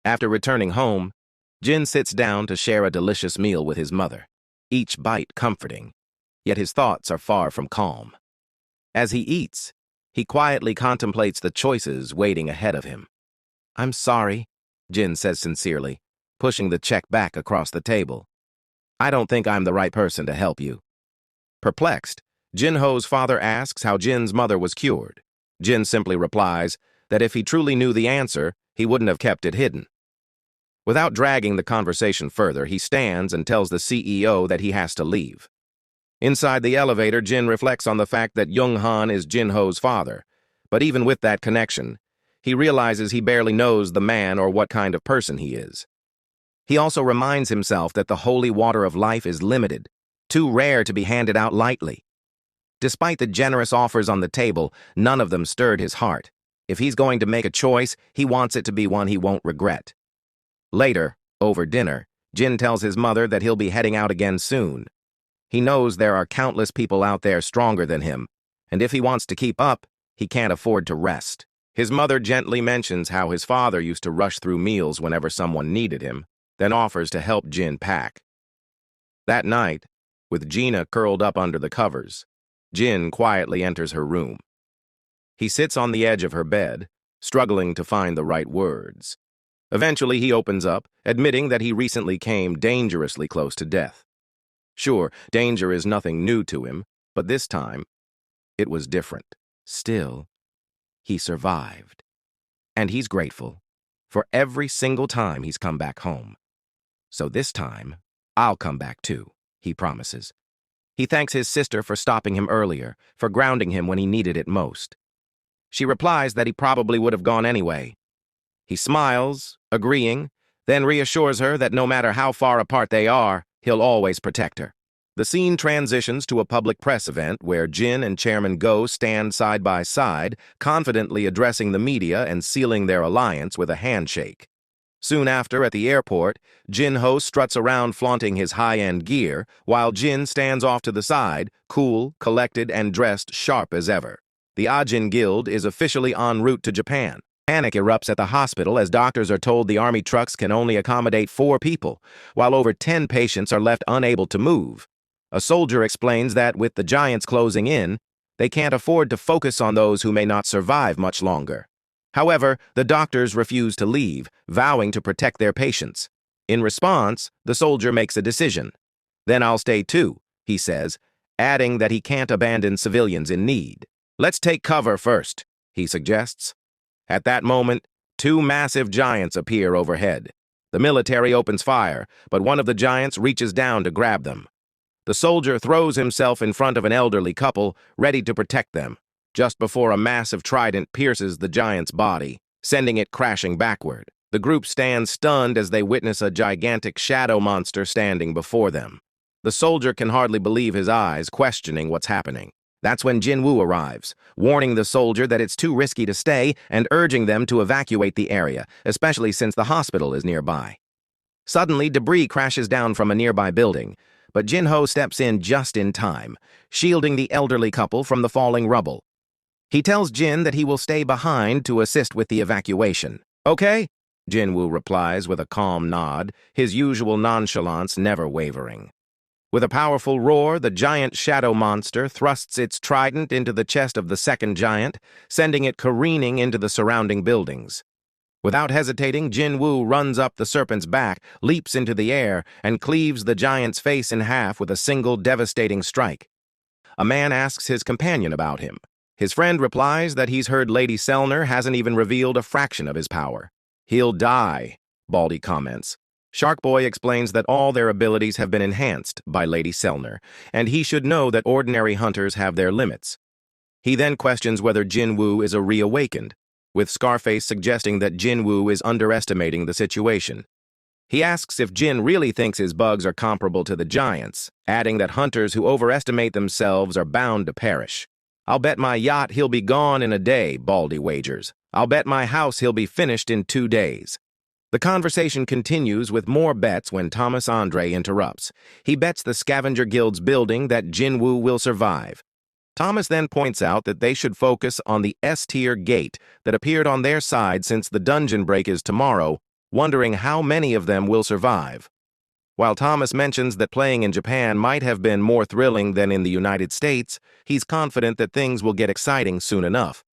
After returning home, Jin sits down to share a delicious meal with his mother, each bite comforting, yet his thoughts are far from calm. As he eats, he quietly contemplates the choices waiting ahead of him. "I'm sorry," Jin says sincerely, pushing the check back across the table. "I don't think I'm the right person to help you." Perplexed, Jin-ho's father asks how Jin's mother was cured. Jin simply replies that if he truly knew the answer, he wouldn't have kept it hidden. Without dragging the conversation further, he stands and tells the CEO that he has to leave. Inside the elevator, Jin reflects on the fact that Young-han is Jin-ho's father, but even with that connection, he realizes he barely knows the man or what kind of person he is. He also reminds himself that the holy water of life is limited, too rare to be handed out lightly. Despite the generous offers on the table, none of them stirred his heart. If he's going to make a choice, he wants it to be one he won't regret. Later, over dinner, Jin tells his mother that he'll be heading out again soon. He knows there are countless people out there stronger than him, and if he wants to keep up, he can't afford to rest. His mother gently mentions how his father used to rush through meals whenever someone needed him, then offers to help Jin pack. That night, with Gina curled up under the covers, Jin quietly enters her room. He sits on the edge of her bed, struggling to find the right words. Eventually, he opens up, admitting that he recently came dangerously close to death. Sure, danger is nothing new to him, but this time, it was different. Still, he survived. And he's grateful for every single time he's come back home. So this time, I'll come back too, he promises. He thanks his sister for stopping him earlier, for grounding him when he needed it most. She replies that he probably would have gone anyway. He smiles, agreeing, then reassures her that no matter how far apart they are, he'll always protect her. The scene transitions to a public press event where Jin and Chairman Go stand side by side, confidently addressing the media and sealing their alliance with a handshake. Soon after, at the airport, Jin-ho struts around flaunting his high-end gear, while Jin stands off to the side, cool, collected, and dressed sharp as ever. The Ajin Guild is officially en route to Japan. Panic erupts at the hospital as doctors are told the army trucks can only accommodate 4 people, while over 10 patients are left unable to move. A soldier explains that with the giants closing in, they can't afford to focus on those who may not survive much longer. However, the doctors refuse to leave, vowing to protect their patients. In response, the soldier makes a decision. "Then I'll stay too," he says, adding that he can't abandon civilians in need. "Let's take cover first," he suggests. At that moment, 2 massive giants appear overhead. The military opens fire, but one of the giants reaches down to grab them. The soldier throws himself in front of an elderly couple, ready to protect them, just before a massive trident pierces the giant's body, sending it crashing backward. The group stands stunned as they witness a gigantic shadow monster standing before them. The soldier can hardly believe his eyes, questioning what's happening. That's when Jin-woo arrives, warning the soldier that it's too risky to stay and urging them to evacuate the area, especially since the hospital is nearby. Suddenly, debris crashes down from a nearby building, but Jin-ho steps in just in time, shielding the elderly couple from the falling rubble. He tells Jin that he will stay behind to assist with the evacuation. "Okay," Jin-woo replies with a calm nod, his usual nonchalance never wavering. With a powerful roar, the giant shadow monster thrusts its trident into the chest of the second giant, sending it careening into the surrounding buildings. Without hesitating, Jin-woo runs up the serpent's back, leaps into the air, and cleaves the giant's face in half with a single devastating strike. A man asks his companion about him. His friend replies that he's heard Lady Selner hasn't even revealed a fraction of his power. "He'll die," Baldy comments. Shark Boy explains that all their abilities have been enhanced by Lady Selner, and he should know that ordinary hunters have their limits. He then questions whether Jin-woo is a reawakened, with Scarface suggesting that Jin-woo is underestimating the situation. He asks if Jin really thinks his bugs are comparable to the giants, adding that hunters who overestimate themselves are bound to perish. "I'll bet my yacht he'll be gone in a day," Baldy wagers. "I'll bet my house he'll be finished in 2 days. The conversation continues with more bets when Thomas Andre interrupts. He bets the Scavenger Guild's building that Jin-woo will survive. Thomas then points out that they should focus on the S-tier gate that appeared on their side since the dungeon break is tomorrow, wondering how many of them will survive. While Thomas mentions that playing in Japan might have been more thrilling than in the United States, he's confident that things will get exciting soon enough.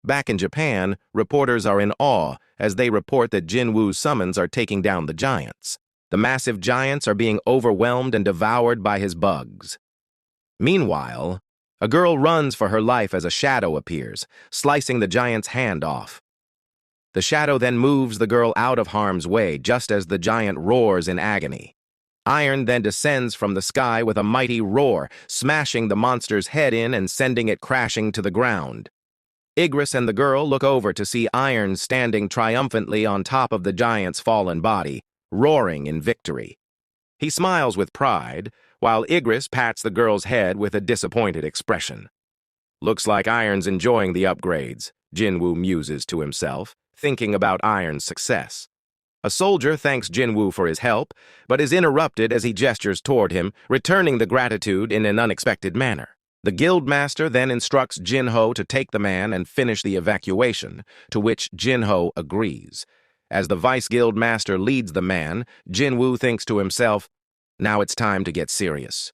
Back in Japan, reporters are in awe as they report that Jinwoo's summons are taking down the giants. The massive giants are being overwhelmed and devoured by his bugs. Meanwhile, a girl runs for her life as a shadow appears, slicing the giant's hand off. The shadow then moves the girl out of harm's way just as the giant roars in agony. Iron then descends from the sky with a mighty roar, smashing the monster's head in and sending it crashing to the ground. Igris and the girl look over to see Iron standing triumphantly on top of the giant's fallen body, roaring in victory. He smiles with pride, while Igris pats the girl's head with a disappointed expression. Looks like Iron's enjoying the upgrades, Jinwoo muses to himself, thinking about Iron's success. A soldier thanks Jinwoo for his help, but is interrupted as he gestures toward him, returning the gratitude in an unexpected manner. The guildmaster then instructs Jinho to take the man and finish the evacuation, to which Jinho agrees. As the vice-guildmaster leads the man, Jinwoo thinks to himself, now it's time to get serious.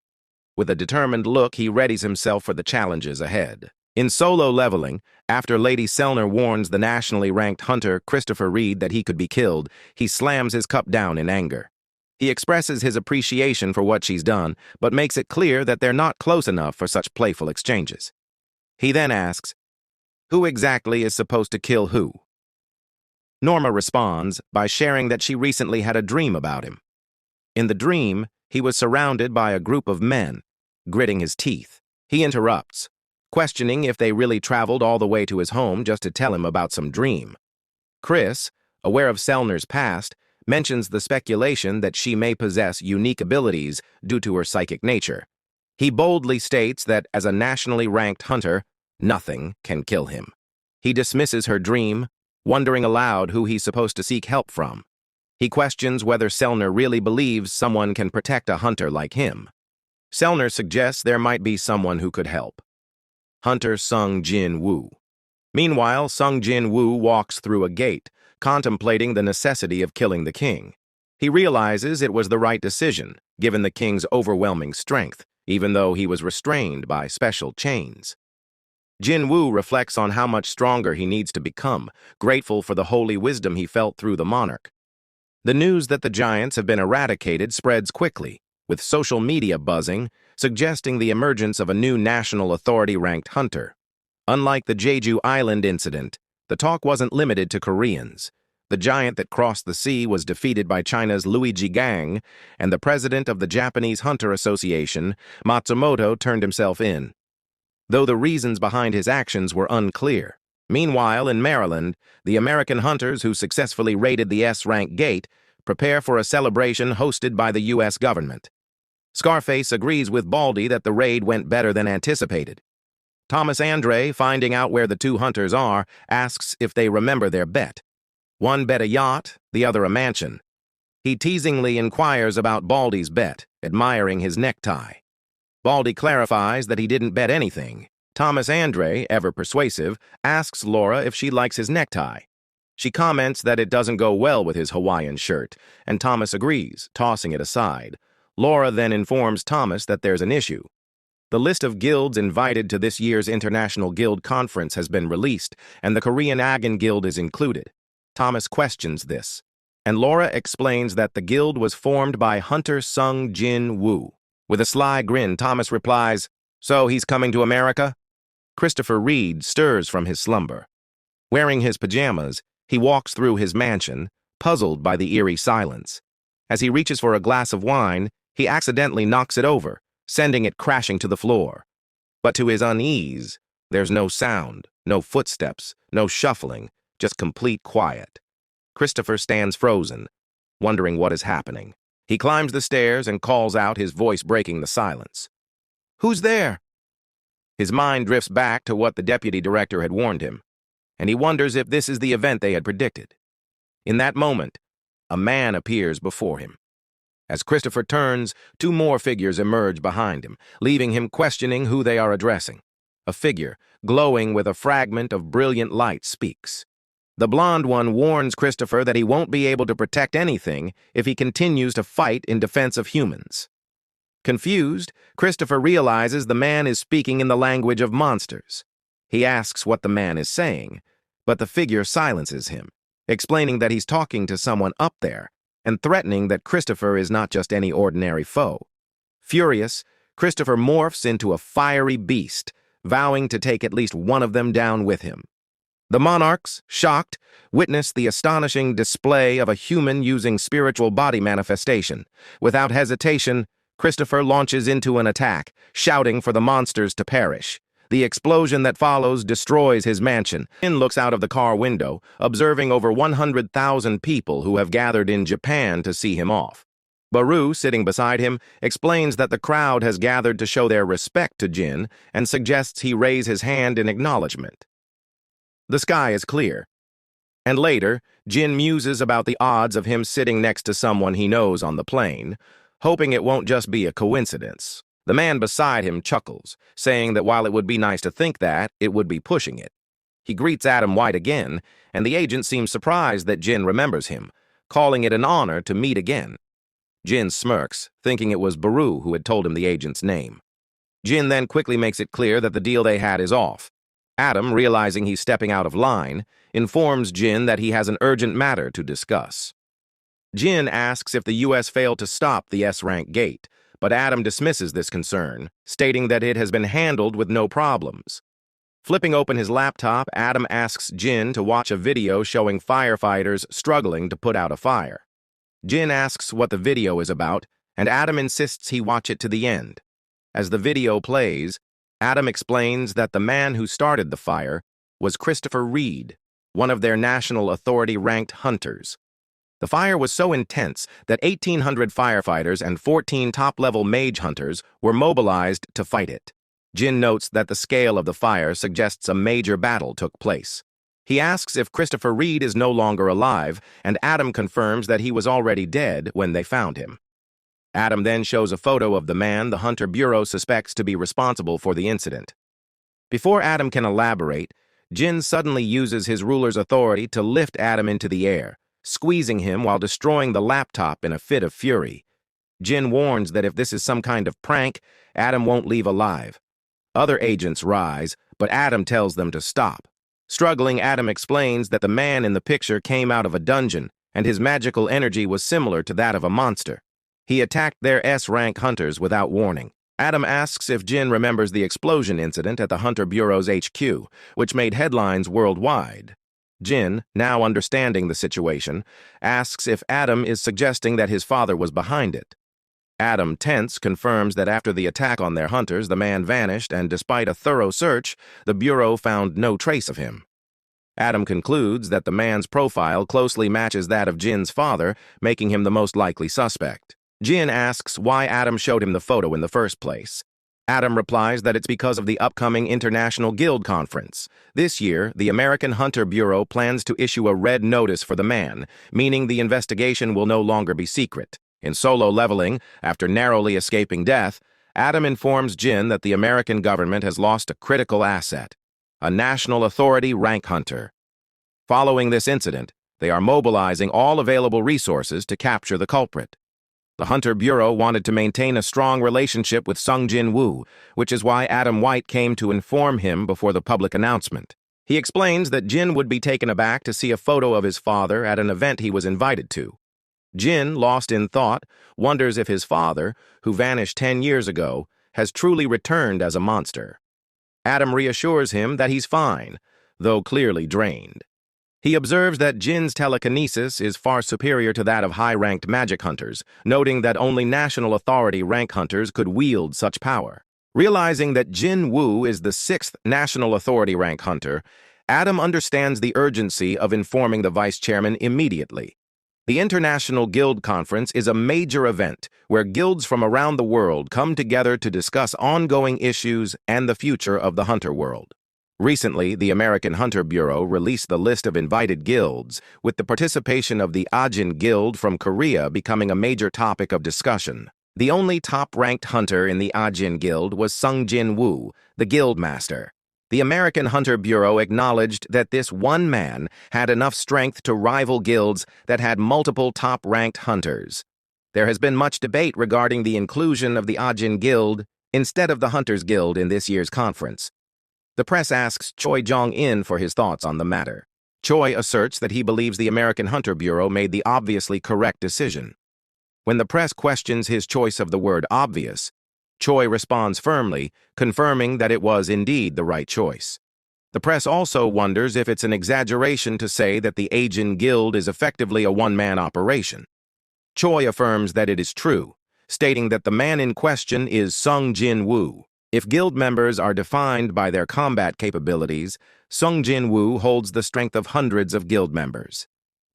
With a determined look, he readies himself for the challenges ahead. In solo leveling, after Lady Selner warns the nationally ranked hunter Christopher Reed that he could be killed, he slams his cup down in anger. He expresses his appreciation for what she's done, but makes it clear that they're not close enough for such playful exchanges. He then asks, who exactly is supposed to kill who? Norma responds by sharing that she recently had a dream about him. In the dream, he was surrounded by a group of men, gritting his teeth. He interrupts, questioning if they really traveled all the way to his home just to tell him about some dream. Chris, aware of Selner's past, mentions the speculation that she may possess unique abilities due to her psychic nature. He boldly states that as a nationally ranked hunter, nothing can kill him. He dismisses her dream, wondering aloud who he's supposed to seek help from. He questions whether Selner really believes someone can protect a hunter like him. Selner suggests there might be someone who could help. Hunter Sung Jin Woo. Meanwhile, Sung Jin Woo walks through a gate, contemplating the necessity of killing the king. He realizes it was the right decision, given the king's overwhelming strength, even though he was restrained by special chains. Jin Woo reflects on how much stronger he needs to become, grateful for the holy wisdom he felt through the monarch. The news that the giants have been eradicated spreads quickly, with social media buzzing, suggesting the emergence of a new national authority-ranked hunter. Unlike the Jeju Island incident, the talk wasn't limited to Koreans. The giant that crossed the sea was defeated by China's Luigi Gang, and the president of the Japanese Hunter Association, Matsumoto, turned himself in, though the reasons behind his actions were unclear. Meanwhile, in Maryland, the American hunters who successfully raided the S-rank gate prepare for a celebration hosted by the U.S. government. Scarface agrees with Baldy that the raid went better than anticipated. Thomas Andre, finding out where the two hunters are, asks if they remember their bet. One bet a yacht, the other a mansion. He teasingly inquires about Baldy's bet, admiring his necktie. Baldy clarifies that he didn't bet anything. Thomas Andre, ever persuasive, asks Laura if she likes his necktie. She comments that it doesn't go well with his Hawaiian shirt, and Thomas agrees, tossing it aside. Laura then informs Thomas that there's an issue. The list of guilds invited to this year's International Guild Conference has been released, and the Korean Agon Guild is included. Thomas questions this, and Laura explains that the guild was formed by Hunter Sung Jin Woo. With a sly grin, Thomas replies, "So he's coming to America?" Christopher Reed stirs from his slumber. Wearing his pajamas, he walks through his mansion, puzzled by the eerie silence. As he reaches for a glass of wine, he accidentally knocks it over, sending it crashing to the floor. But to his unease, there's no sound, no footsteps, no shuffling, just complete quiet. Christopher stands frozen, wondering what is happening. He climbs the stairs and calls out, his voice breaking the silence. "Who's there?" His mind drifts back to what the deputy director had warned him, and he wonders if this is the event they had predicted. In that moment, a man appears before him. As Christopher turns, two more figures emerge behind him, leaving him questioning who they are addressing. A figure, glowing with a fragment of brilliant light, speaks. The blonde one warns Christopher that he won't be able to protect anything if he continues to fight in defense of humans. Confused, Christopher realizes the man is speaking in the language of monsters. He asks what the man is saying, but the figure silences him, explaining that he's talking to someone up there and threatening that Christopher is not just any ordinary foe. Furious, Christopher morphs into a fiery beast, vowing to take at least one of them down with him. The monarchs, shocked, witness the astonishing display of a human using spiritual body manifestation. Without hesitation, Christopher launches into an attack, shouting for the monsters to perish. The explosion that follows destroys his mansion. Jin looks out of the car window, observing over 100,000 people who have gathered in Japan to see him off. Baru, sitting beside him, explains that the crowd has gathered to show their respect to Jin and suggests he raise his hand in acknowledgement. The sky is clear. And later, Jin muses about the odds of him sitting next to someone he knows on the plane, hoping it won't just be a coincidence. The man beside him chuckles, saying that while it would be nice to think that, it would be pushing it. He greets Adam White again, and the agent seems surprised that Jin remembers him, calling it an honor to meet again. Jin smirks, thinking it was Baru who had told him the agent's name. Jin then quickly makes it clear that the deal they had is off. Adam, realizing he's stepping out of line, informs Jin that he has an urgent matter to discuss. Jin asks if the U.S. failed to stop the S-rank gate, but Adam dismisses this concern, stating that it has been handled with no problems. Flipping open his laptop, Adam asks Jin to watch a video showing firefighters struggling to put out a fire. Jin asks what the video is about, and Adam insists he watch it to the end. As the video plays, Adam explains that the man who started the fire was Christopher Reed, one of their National Authority-ranked hunters. The fire was so intense that 1,800 firefighters and 14 top-level mage hunters were mobilized to fight it. Jin notes that the scale of the fire suggests a major battle took place. He asks if Christopher Reed is no longer alive, and Adam confirms that he was already dead when they found him. Adam then shows a photo of the man the Hunter Bureau suspects to be responsible for the incident. Before Adam can elaborate, Jin suddenly uses his ruler's authority to lift Adam into the air, squeezing him while destroying the laptop in a fit of fury. Jin warns that if this is some kind of prank, Adam won't leave alive. Other agents rise, but Adam tells them to stop. Struggling, Adam explains that the man in the picture came out of a dungeon, and his magical energy was similar to that of a monster. He attacked their S-rank hunters without warning. Adam asks if Jin remembers the explosion incident at the Hunter Bureau's HQ, which made headlines worldwide. Jin, now understanding the situation, asks if Adam is suggesting that his father was behind it. Adam, tense, confirms that after the attack on their hunters, the man vanished, and despite a thorough search, the Bureau found no trace of him. Adam concludes that the man's profile closely matches that of Jin's father, making him the most likely suspect. Jin asks why Adam showed him the photo in the first place. Adam replies that it's because of the upcoming International Guild Conference. This year, the American Hunter Bureau plans to issue a red notice for the man, meaning the investigation will no longer be secret. In solo leveling, after narrowly escaping death, Adam informs Jin that the American government has lost a critical asset, a National Authority rank hunter. Following this incident, they are mobilizing all available resources to capture the culprit. The Hunter Bureau wanted to maintain a strong relationship with Sung Jin Woo, which is why Adam White came to inform him before the public announcement. He explains that Jin would be taken aback to see a photo of his father at an event he was invited to. Jin, lost in thought, wonders if his father, who vanished 10 years ago, has truly returned as a monster. Adam reassures him that he's fine, though clearly drained. He observes that Jin's telekinesis is far superior to that of high-ranked magic hunters, noting that only National Authority rank hunters could wield such power. Realizing that Jin Woo is the 6th National Authority rank hunter, Adam understands the urgency of informing the vice chairman immediately. The International Guild Conference is a major event where guilds from around the world come together to discuss ongoing issues and the future of the hunter world. Recently, the American Hunter Bureau released the list of invited guilds, with the participation of the Ajin Guild from Korea becoming a major topic of discussion. The only top-ranked hunter in the Ajin Guild was Sung Jin Woo, the guild master. The American Hunter Bureau acknowledged that this one man had enough strength to rival guilds that had multiple top-ranked hunters. There has been much debate regarding the inclusion of the Ajin Guild instead of the Hunters Guild in this year's conference. The press asks Choi Jong-in for his thoughts on the matter. Choi asserts that he believes the American Hunter Bureau made the obviously correct decision. When the press questions his choice of the word obvious, Choi responds firmly, confirming that it was indeed the right choice. The press also wonders if it's an exaggeration to say that the Ajin Guild is effectively a one-man operation. Choi affirms that it is true, stating that the man in question is Sung Jin-woo. If guild members are defined by their combat capabilities, Sung Jin-woo holds the strength of hundreds of guild members.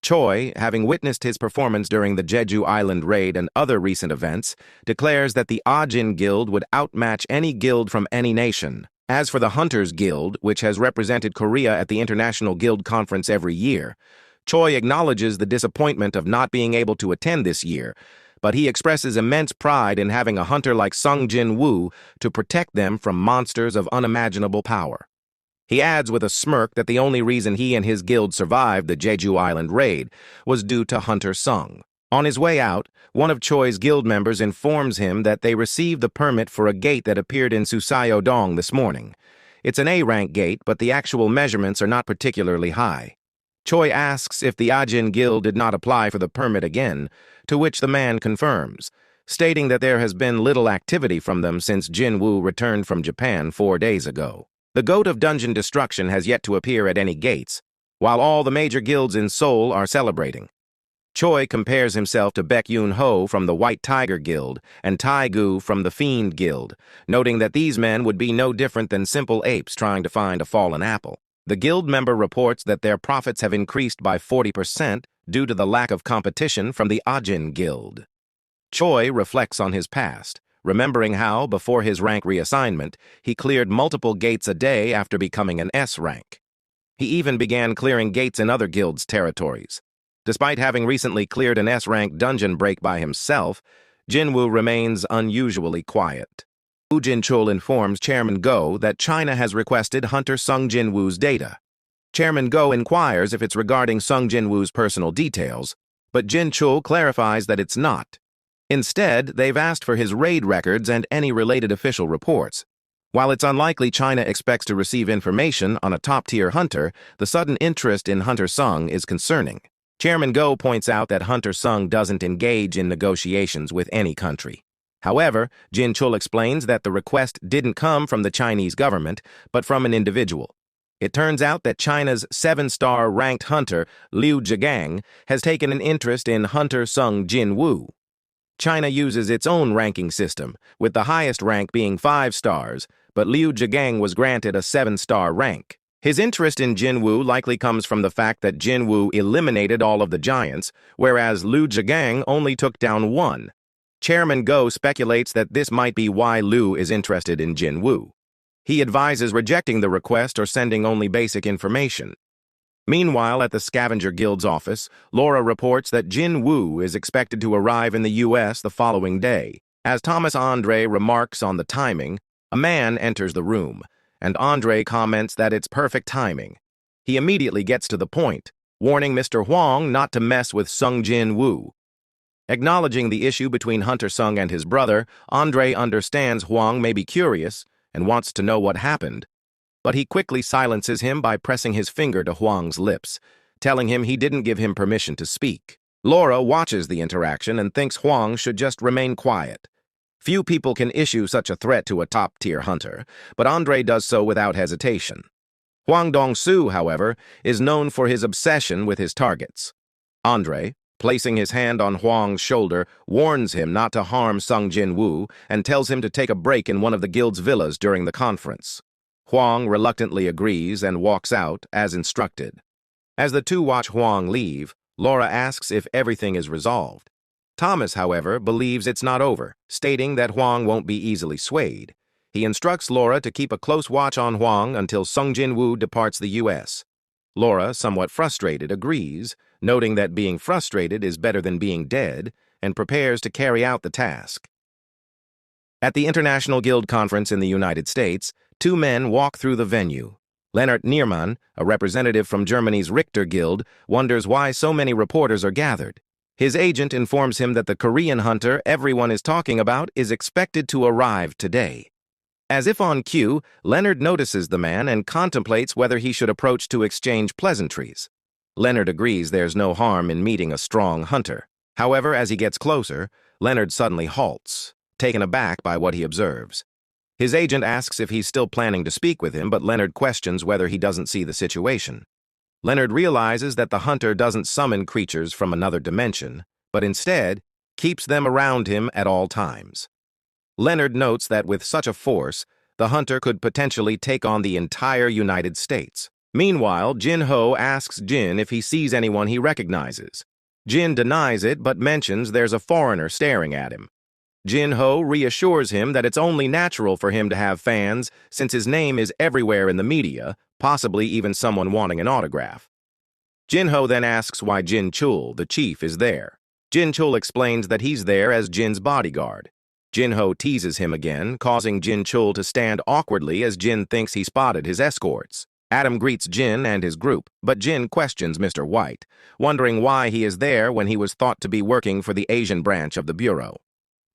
Choi, having witnessed his performance during the Jeju Island raid and other recent events, declares that the Ajin Guild would outmatch any guild from any nation. As for the Hunters Guild, which has represented Korea at the International Guild Conference every year, Choi acknowledges the disappointment of not being able to attend this year, but he expresses immense pride in having a hunter like Sung Jin-woo to protect them from monsters of unimaginable power. He adds with a smirk that the only reason he and his guild survived the Jeju Island raid was due to Hunter Sung. On his way out, one of Choi's guild members informs him that they received the permit for a gate that appeared in Susayo-dong this morning. It's an A-rank gate, but the actual measurements are not particularly high. Choi asks if the Ajin Guild did not apply for the permit again, to which the man confirms, stating that there has been little activity from them since Jin-woo returned from Japan 4 days ago. The Goat of Dungeon Destruction has yet to appear at any gates, while all the major guilds in Seoul are celebrating. Choi compares himself to Baek Yoon-ho from the White Tiger Guild and Tae-gu from the Fiend Guild, noting that these men would be no different than simple apes trying to find a fallen apple. The guild member reports that their profits have increased by 40% due to the lack of competition from the Ajin Guild. Choi reflects on his past, remembering how, before his rank reassignment, he cleared multiple gates a day after becoming an S rank. He even began clearing gates in other guilds' territories. Despite having recently cleared an S-rank dungeon break by himself, Jin-woo remains unusually quiet. Woo Jin-chul informs Chairman Go that China has requested Hunter Sung Jin-woo's data. Chairman Go inquires if it's regarding Sung Jin-woo's personal details, but Jin-chul clarifies that it's not. Instead, they've asked for his raid records and any related official reports. While it's unlikely China expects to receive information on a top-tier hunter, the sudden interest in Hunter Sung is concerning. Chairman Go points out that Hunter Sung doesn't engage in negotiations with any country. However, Jin-chul explains that the request didn't come from the Chinese government, but from an individual. It turns out that China's 7-star ranked hunter, Liu Zhigang, has taken an interest in Hunter Sung Jin-woo. China uses its own ranking system, with the highest rank being 5 stars, but Liu Zhigang was granted a 7-star rank. His interest in Jin-woo likely comes from the fact that Jin-woo eliminated all of the giants, whereas Liu Zhigang only took down one. Chairman Go speculates that this might be why Liu is interested in Jin-woo. He advises rejecting the request or sending only basic information. Meanwhile, at the Scavenger Guild's office, Laura reports that Jin-woo is expected to arrive in the U.S. the following day. As Thomas Andre remarks on the timing, a man enters the room, and Andre comments that it's perfect timing. He immediately gets to the point, warning Mr. Huang not to mess with Sung Jin-woo. Acknowledging the issue between Hunter Sung and his brother, Andre understands Huang may be curious and wants to know what happened, but he quickly silences him by pressing his finger to Huang's lips, telling him he didn't give him permission to speak. Laura watches the interaction and thinks Huang should just remain quiet. Few people can issue such a threat to a top-tier hunter, but Andre does so without hesitation. Huang Dong-soo, however, is known for his obsession with his targets. Andre, placing his hand on Huang's shoulder, warns him not to harm Sung Jin-woo and tells him to take a break in one of the guild's villas during the conference. Huang reluctantly agrees and walks out, as instructed. As the two watch Huang leave, Laura asks if everything is resolved. Thomas, however, believes it's not over, stating that Huang won't be easily swayed. He instructs Laura to keep a close watch on Huang until Sung Jin-woo departs the U.S. Laura, somewhat frustrated, agrees, noting that being frustrated is better than being dead, and prepares to carry out the task. At the International Guild Conference in the United States, Two men walk through the venue. Lennart Nierman, a representative from Germany's Richter Guild, wonders why so many reporters are gathered. His agent informs him that the Korean hunter everyone is talking about is expected to arrive today. As if on cue, Leonard notices the man and contemplates whether he should approach to exchange pleasantries. Leonard agrees there's no harm in meeting a strong hunter. However, as he gets closer, Leonard suddenly halts, taken aback by what he observes. His agent asks if he's still planning to speak with him, but Leonard questions whether he doesn't see the situation. Leonard realizes that the hunter doesn't summon creatures from another dimension, but instead keeps them around him at all times. Leonard notes that with such a force, the hunter could potentially take on the entire United States. Meanwhile, Jin-ho asks Jin if he sees anyone he recognizes. Jin denies it but mentions there's a foreigner staring at him. Jin-ho reassures him that it's only natural for him to have fans since his name is everywhere in the media, possibly even someone wanting an autograph. Jin-ho then asks why Jin-chul, the chief, is there. Jin-chul explains that he's there as Jin's bodyguard. Jin-ho teases him again, causing Jin-chul to stand awkwardly as Jin thinks he spotted his escorts. Adam greets Jin and his group, but Jin questions Mr. White, wondering why he is there when he was thought to be working for the Asian branch of the Bureau.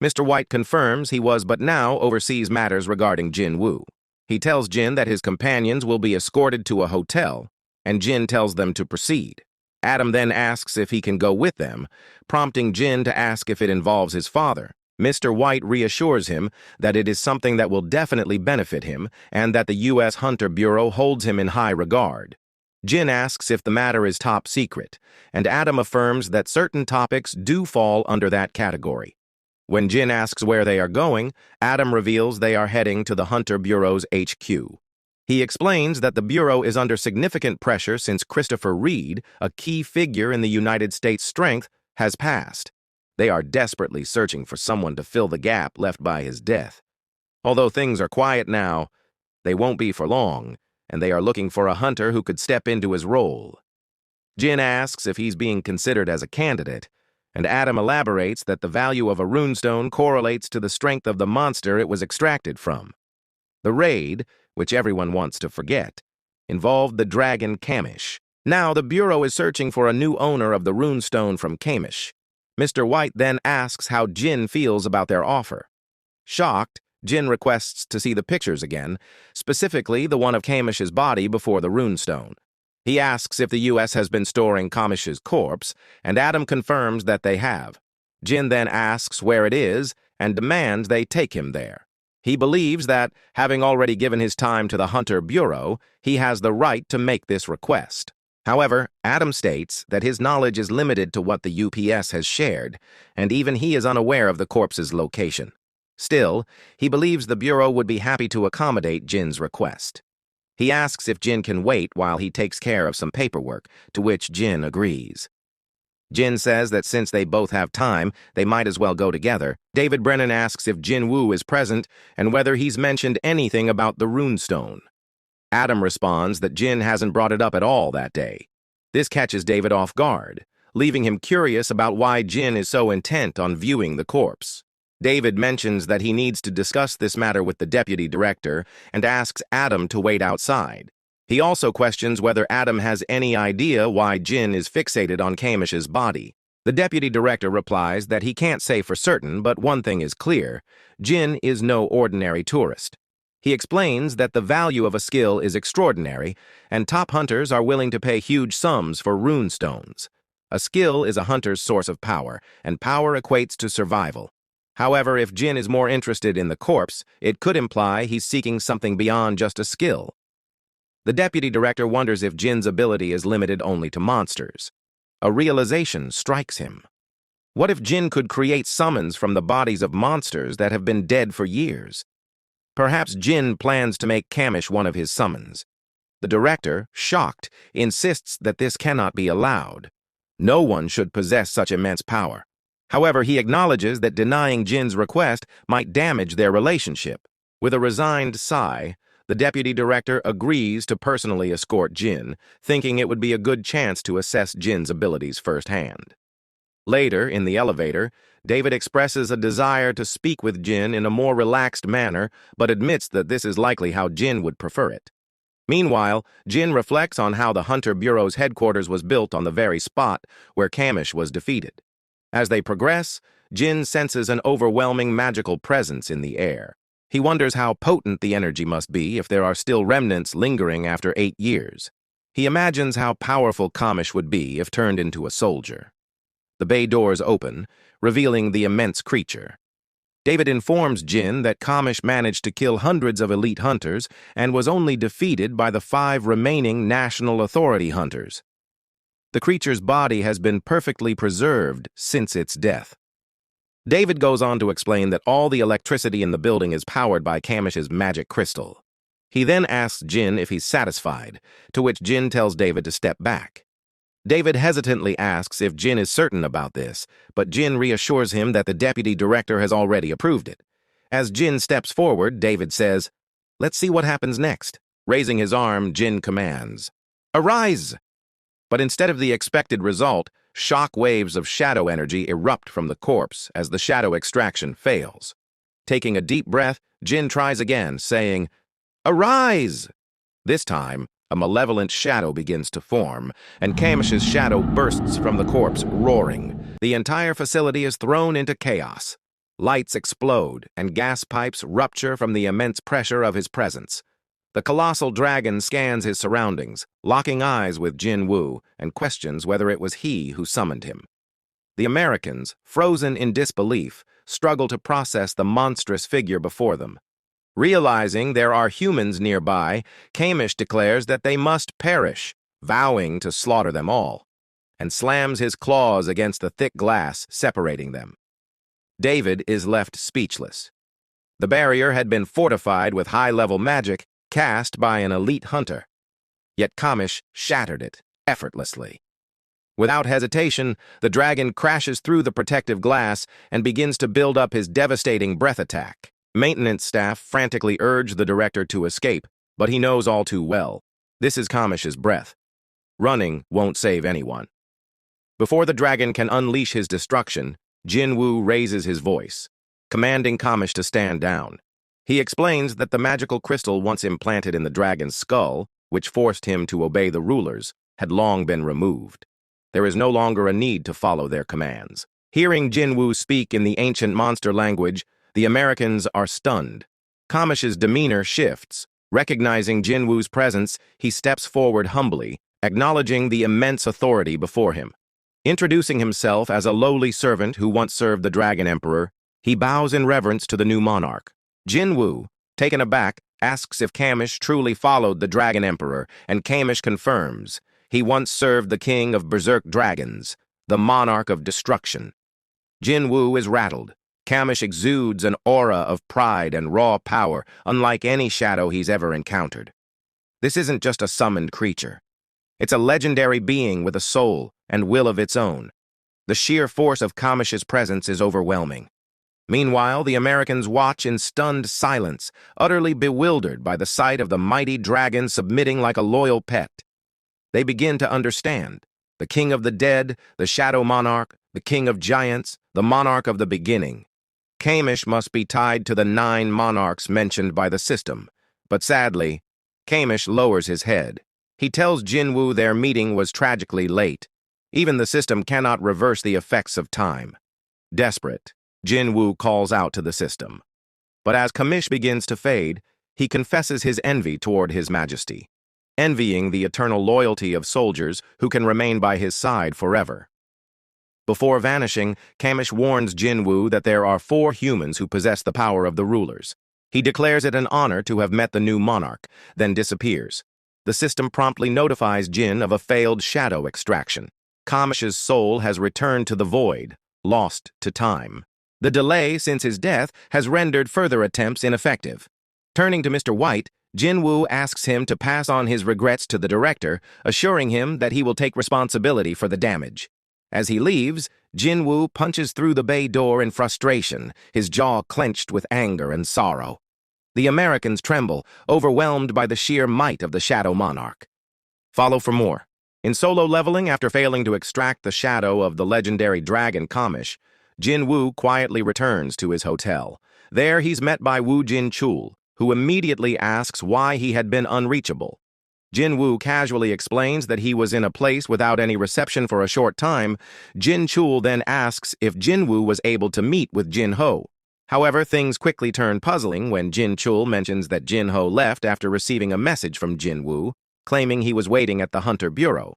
Mr. White confirms he was but now oversees matters regarding Jin-woo. He tells Jin that his companions will be escorted to a hotel, and Jin tells them to proceed. Adam then asks if he can go with them, prompting Jin to ask if it involves his father. Mr. White reassures him that it is something that will definitely benefit him and that the U.S. Hunter Bureau holds him in high regard. Jin asks if the matter is top secret, and Adam affirms that certain topics do fall under that category. When Jin asks where they are going, Adam reveals they are heading to the Hunter Bureau's HQ. He explains that the Bureau is under significant pressure since Christopher Reed, a key figure in the United States' strength, has passed. They are desperately searching for someone to fill the gap left by his death. Although things are quiet now, they won't be for long, and they are looking for a hunter who could step into his role. Jin asks if he's being considered as a candidate, and Adam elaborates that the value of a runestone correlates to the strength of the monster it was extracted from. The raid, which everyone wants to forget, involved the dragon Kamish. Now the Bureau is searching for a new owner of the runestone from Kamish. Mr. White then asks how Jin feels about their offer. Shocked, Jin requests to see the pictures again, specifically the one of Kamish's body before the runestone. He asks if the U.S. has been storing Kamish's corpse, and Adam confirms that they have. Jin then asks where it is and demands they take him there. He believes that, having already given his time to the Hunter Bureau, he has the right to make this request. However, Adam states that his knowledge is limited to what the UPS has shared, and even he is unaware of the corpse's location. Still, he believes the Bureau would be happy to accommodate Jin's request. He asks if Jin can wait while he takes care of some paperwork, to which Jin agrees. Jin says that since they both have time, they might as well go together. David Brennan asks if Jin-woo is present and whether he's mentioned anything about the runestone. Adam responds that Jin hasn't brought it up at all that day. This catches David off guard, leaving him curious about why Jin is so intent on viewing the corpse. David mentions that he needs to discuss this matter with the deputy director and asks Adam to wait outside. He also questions whether Adam has any idea why Jin is fixated on Kamish's body. The deputy director replies that he can't say for certain, but one thing is clear: Jin is no ordinary tourist. He explains that the value of a skill is extraordinary, and top hunters are willing to pay huge sums for runestones. A skill is a hunter's source of power, and power equates to survival. However, if Jin is more interested in the corpse, it could imply he's seeking something beyond just a skill. The deputy director wonders if Jin's ability is limited only to monsters. A realization strikes him. What if Jin could create summons from the bodies of monsters that have been dead for years? Perhaps Jin plans to make Kamish one of his summons. The director, shocked, insists that this cannot be allowed. No one should possess such immense power. However, he acknowledges that denying Jin's request might damage their relationship. With a resigned sigh, the deputy director agrees to personally escort Jin, thinking it would be a good chance to assess Jin's abilities firsthand. Later, in the elevator, David expresses a desire to speak with Jin in a more relaxed manner, but admits that this is likely how Jin would prefer it. Meanwhile, Jin reflects on how the Hunter Bureau's headquarters was built on the very spot where Kamish was defeated. As they progress, Jin senses an overwhelming magical presence in the air. He wonders how potent the energy must be if there are still remnants lingering after 8 years. He imagines how powerful Kamish would be if turned into a soldier. The bay doors open, revealing the immense creature. David informs Jin that Kamish managed to kill hundreds of elite hunters and was only defeated by the 5 remaining National Authority hunters. The creature's body has been perfectly preserved since its death. David goes on to explain that all the electricity in the building is powered by Kamish's magic crystal. He then asks Jin if he's satisfied, to which Jin tells David to step back. David hesitantly asks if Jin is certain about this, but Jin reassures him that the deputy director has already approved it. As Jin steps forward, David says, "Let's see what happens next." Raising his arm, Jin commands, "Arise!" But instead of the expected result, shock waves of shadow energy erupt from the corpse as the shadow extraction fails. Taking a deep breath, Jin tries again, saying, "Arise!" This time, a malevolent shadow begins to form, and Kamish's shadow bursts from the corpse, roaring. The entire facility is thrown into chaos. Lights explode, and gas pipes rupture from the immense pressure of his presence. The colossal dragon scans his surroundings, locking eyes with Jin Woo, and questions whether it was he who summoned him. The Americans, frozen in disbelief, struggle to process the monstrous figure before them. Realizing there are humans nearby, Kamish declares that they must perish, vowing to slaughter them all, and slams his claws against the thick glass separating them. David is left speechless. The barrier had been fortified with high-level magic cast by an elite hunter, yet Kamish shattered it effortlessly. Without hesitation, the dragon crashes through the protective glass and begins to build up his devastating breath attack. Maintenance staff frantically urge the director to escape, but he knows all too well. This is Kamish's breath. Running won't save anyone. Before the dragon can unleash his destruction, Jin Woo raises his voice, commanding Kamish to stand down. He explains that the magical crystal once implanted in the dragon's skull, which forced him to obey the rulers, had long been removed. There is no longer a need to follow their commands. Hearing Jin Woo speak in the ancient monster language, the Americans are stunned. Kamish's demeanor shifts. Recognizing Jin Woo's presence, he steps forward humbly, acknowledging the immense authority before him. Introducing himself as a lowly servant who once served the Dragon Emperor, he bows in reverence to the new monarch. Jin Woo, taken aback, asks if Kamish truly followed the Dragon Emperor, and Kamish confirms. He once served the king of Berserk Dragons, the monarch of destruction. Jin Woo is rattled. Kamish exudes an aura of pride and raw power, unlike any shadow he's ever encountered. This isn't just a summoned creature. It's a legendary being with a soul and will of its own. The sheer force of Kamish's presence is overwhelming. Meanwhile, the Americans watch in stunned silence, utterly bewildered by the sight of the mighty dragon submitting like a loyal pet. They begin to understand. The king of the dead, the shadow monarch, the king of giants, the monarch of the beginning. Kamish must be tied to the 9 monarchs mentioned by the system. But sadly, Kamish lowers his head. He tells Jin Woo their meeting was tragically late. Even the system cannot reverse the effects of time. Desperate, Jin Woo calls out to the system. But as Kamish begins to fade, he confesses his envy toward His Majesty, envying the eternal loyalty of soldiers who can remain by his side forever. Before vanishing, Kamish warns Jin Woo that there are 4 humans who possess the power of the rulers. He declares it an honor to have met the new monarch, then disappears. The system promptly notifies Jin of a failed shadow extraction. Kamish's soul has returned to the void, lost to time. The delay since his death has rendered further attempts ineffective. Turning to Mr. White, Jin Woo asks him to pass on his regrets to the director, assuring him that he will take responsibility for the damage. As he leaves, Jin Woo punches through the bay door in frustration, his jaw clenched with anger and sorrow. The Americans tremble, overwhelmed by the sheer might of the Shadow Monarch. Follow for more. In solo leveling, after failing to extract the shadow of the legendary dragon Kamish, Jin Woo quietly returns to his hotel. There, he's met by Woo Jin-chul, who immediately asks why he had been unreachable. Jin Woo casually explains that he was in a place without any reception for a short time. Jin-chul then asks if Jin Woo was able to meet with Jin Ho. However, things quickly turn puzzling when Jin-chul mentions that Jin Ho left after receiving a message from Jin Woo, claiming he was waiting at the Hunter Bureau.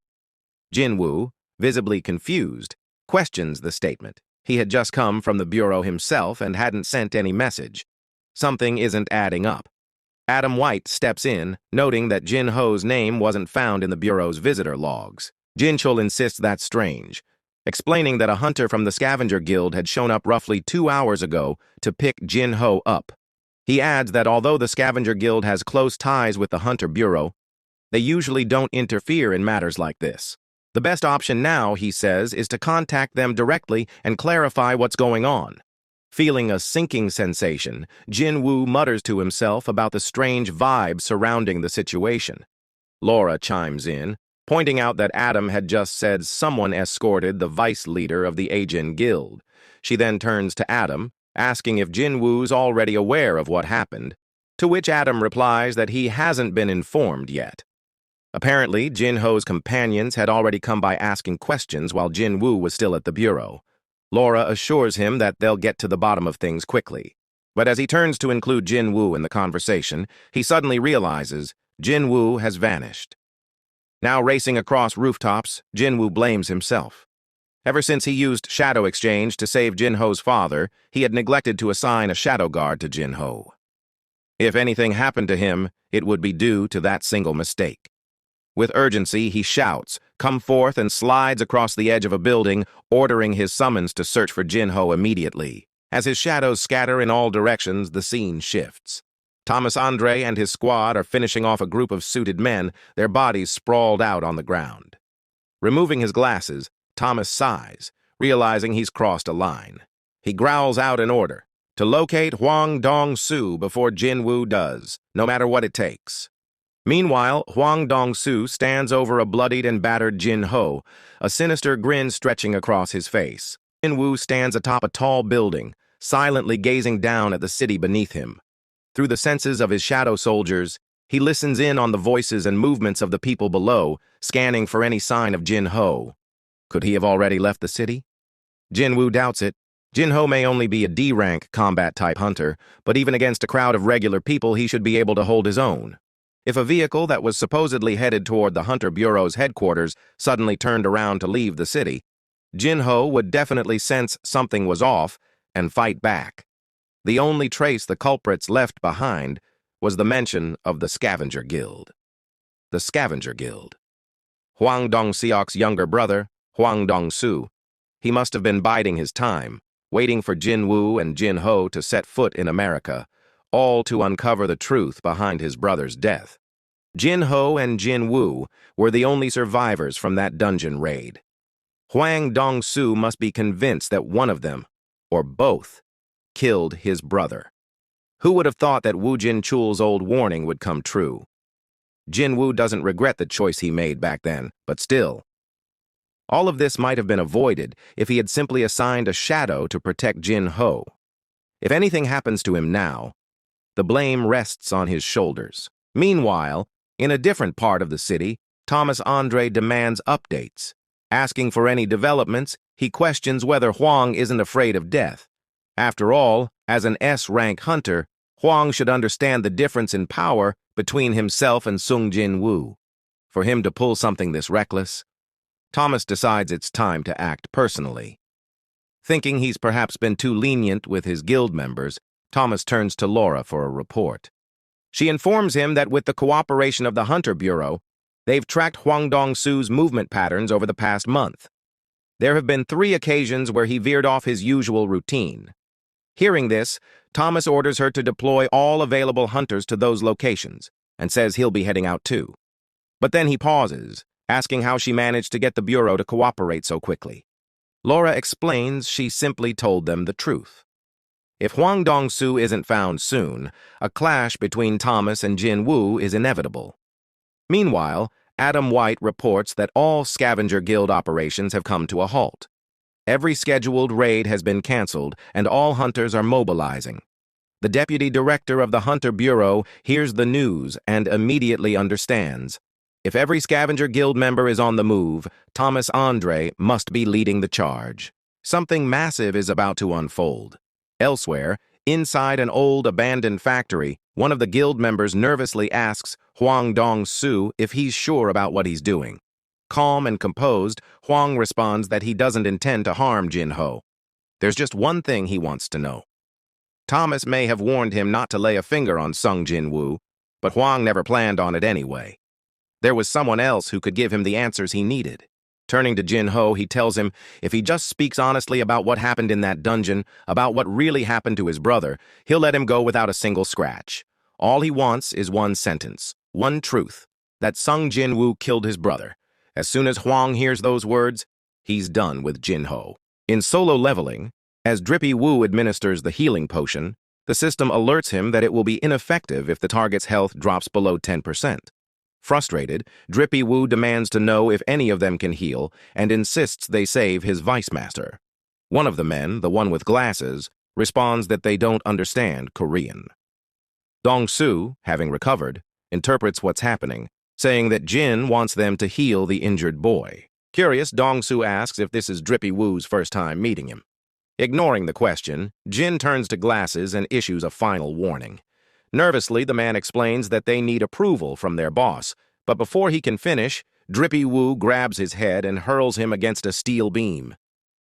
Jin Woo, visibly confused, questions the statement. He had just come from the Bureau himself and hadn't sent any message. Something isn't adding up. Adam White steps in, noting that Jin Ho's name wasn't found in the Bureau's visitor logs. Jin-chul insists that's strange, explaining that a hunter from the Scavenger Guild had shown up roughly 2 hours ago to pick Jin Ho up. He adds that although the Scavenger Guild has close ties with the Hunter Bureau, they usually don't interfere in matters like this. The best option now, he says, is to contact them directly and clarify what's going on. Feeling a sinking sensation, Jin Woo mutters to himself about the strange vibe surrounding the situation. Laura chimes in, pointing out that Adam had just said someone escorted the vice leader of the Ajin Guild. She then turns to Adam, asking if Jin Woo's already aware of what happened, to which Adam replies that he hasn't been informed yet. Apparently, Jin Ho's companions had already come by asking questions while Jin Woo was still at the Bureau. Laura assures him that they'll get to the bottom of things quickly. But as he turns to include Jin Woo in the conversation, he suddenly realizes Jin Woo has vanished. Now racing across rooftops, Jin Woo blames himself. Ever since he used Shadow Exchange to save Jin Ho's father, he had neglected to assign a shadow guard to Jin Ho. If anything happened to him, it would be due to that single mistake. With urgency, he shouts, "Come forth," and slides across the edge of a building, ordering his summons to search for Jin Ho immediately. As his shadows scatter in all directions, the scene shifts. Thomas Andre and his squad are finishing off a group of suited men, their bodies sprawled out on the ground. Removing his glasses, Thomas sighs, realizing he's crossed a line. He growls out an order, to locate Hwang Dong-soo before Jin Woo does, no matter what it takes. Meanwhile, Hwang Dong-soo stands over a bloodied and battered Jin Ho, a sinister grin stretching across his face. Jin Woo stands atop a tall building, silently gazing down at the city beneath him. Through the senses of his shadow soldiers, he listens in on the voices and movements of the people below, scanning for any sign of Jin Ho. Could he have already left the city? Jin Woo doubts it. Jin Ho may only be a D-rank combat-type hunter, but even against a crowd of regular people, he should be able to hold his own. If a vehicle that was supposedly headed toward the Hunter Bureau's headquarters suddenly turned around to leave the city, Jin Ho would definitely sense something was off and fight back. The only trace the culprits left behind was the mention of the Scavenger Guild. The Scavenger Guild. Hwang Dong-seok's younger brother, Hwang Dong-soo. He must have been biding his time, waiting for Jin Woo and Jin Ho to set foot in America, all to uncover the truth behind his brother's death. Jin Ho and Jin Woo were the only survivors from that dungeon raid. Hwang Dong-soo must be convinced that one of them, or both, killed his brother. Who would have thought that Woo Jin-chul's old warning would come true? Jin Woo doesn't regret the choice he made back then, but still. All of this might have been avoided if he had simply assigned a shadow to protect Jin Ho. If anything happens to him now, the blame rests on his shoulders. Meanwhile, in a different part of the city, Thomas Andre demands updates. Asking for any developments, he questions whether Hwang isn't afraid of death. After all, as an S-rank hunter, Hwang should understand the difference in power between himself and Sung Jin Woo. For him to pull something this reckless, Thomas decides it's time to act personally. Thinking he's perhaps been too lenient with his guild members, Thomas turns to Laura for a report. She informs him that with the cooperation of the Hunter Bureau, they've tracked Hwang Dong-soo's movement patterns over the past month. There have been 3 occasions where he veered off his usual routine. Hearing this, Thomas orders her to deploy all available hunters to those locations, and says he'll be heading out too. But then he pauses, asking how she managed to get the Bureau to cooperate so quickly. Laura explains she simply told them the truth. If Hwang Dong-soo isn't found soon, a clash between Thomas and Jin Woo is inevitable. Meanwhile, Adam White reports that all Scavenger Guild operations have come to a halt. Every scheduled raid has been canceled, and all hunters are mobilizing. The deputy director of the Hunter Bureau hears the news and immediately understands. If every Scavenger Guild member is on the move, Thomas Andre must be leading the charge. Something massive is about to unfold. Elsewhere, inside an old abandoned factory, one of the guild members nervously asks Huang Dong-su if he's sure about what he's doing. Calm and composed, Huang responds that he doesn't intend to harm Jin-ho. There's just one thing he wants to know. Thomas may have warned him not to lay a finger on Sung Jin-woo, but Huang never planned on it anyway. There was someone else who could give him the answers he needed. Turning to Jin-ho, he tells him if he just speaks honestly about what happened in that dungeon, about what really happened to his brother, he'll let him go without a single scratch. All he wants is one sentence, one truth, that Sung Jin-woo killed his brother. As soon as Huang hears those words, he's done with Jin-ho. In solo leveling, as Drippy Woo administers the healing potion, the system alerts him that it will be ineffective if the target's health drops below 10%. Frustrated, Drippy Woo demands to know if any of them can heal and insists they save his vice master. One of the men, the one with glasses, responds that they don't understand Korean. Dong-su, having recovered, interprets what's happening, saying that Jin wants them to heal the injured boy. Curious, Dong-su asks if this is Drippy Woo's first time meeting him. Ignoring the question, Jin turns to Glasses and issues a final warning. Nervously, the man explains that they need approval from their boss, but before he can finish, Drippy Woo grabs his head and hurls him against a steel beam.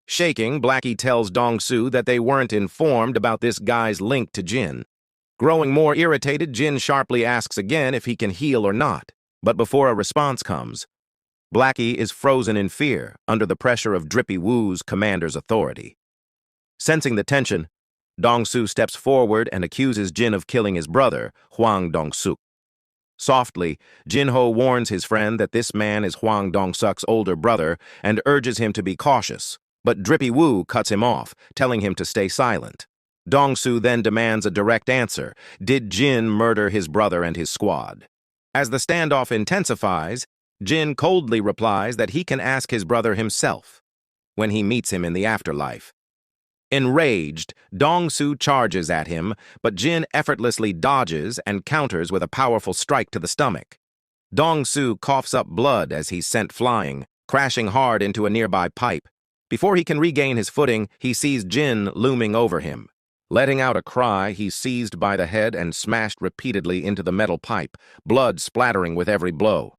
Shaking, Blackie tells Dong-su that they weren't informed about this guy's link to Jin. Growing more irritated, Jin sharply asks again if he can heal or not, but before a response comes, Blackie is frozen in fear under the pressure of Drippy Woo's commander's authority. Sensing the tension, Dong-su steps forward and accuses Jin of killing his brother, Huang Dong-suk. Softly, Jin-ho warns his friend that this man is Huang Dong-suk's older brother and urges him to be cautious, but Drippy Woo cuts him off, telling him to stay silent. Dong-su then demands a direct answer. Did Jin murder his brother and his squad? As the standoff intensifies, Jin coldly replies that he can ask his brother himself when he meets him in the afterlife. Enraged, Dong-su charges at him, but Jin effortlessly dodges and counters with a powerful strike to the stomach. Dong-su coughs up blood as he's sent flying, crashing hard into a nearby pipe. Before he can regain his footing, he sees Jin looming over him. Letting out a cry, he's seized by the head and smashed repeatedly into the metal pipe, blood splattering with every blow.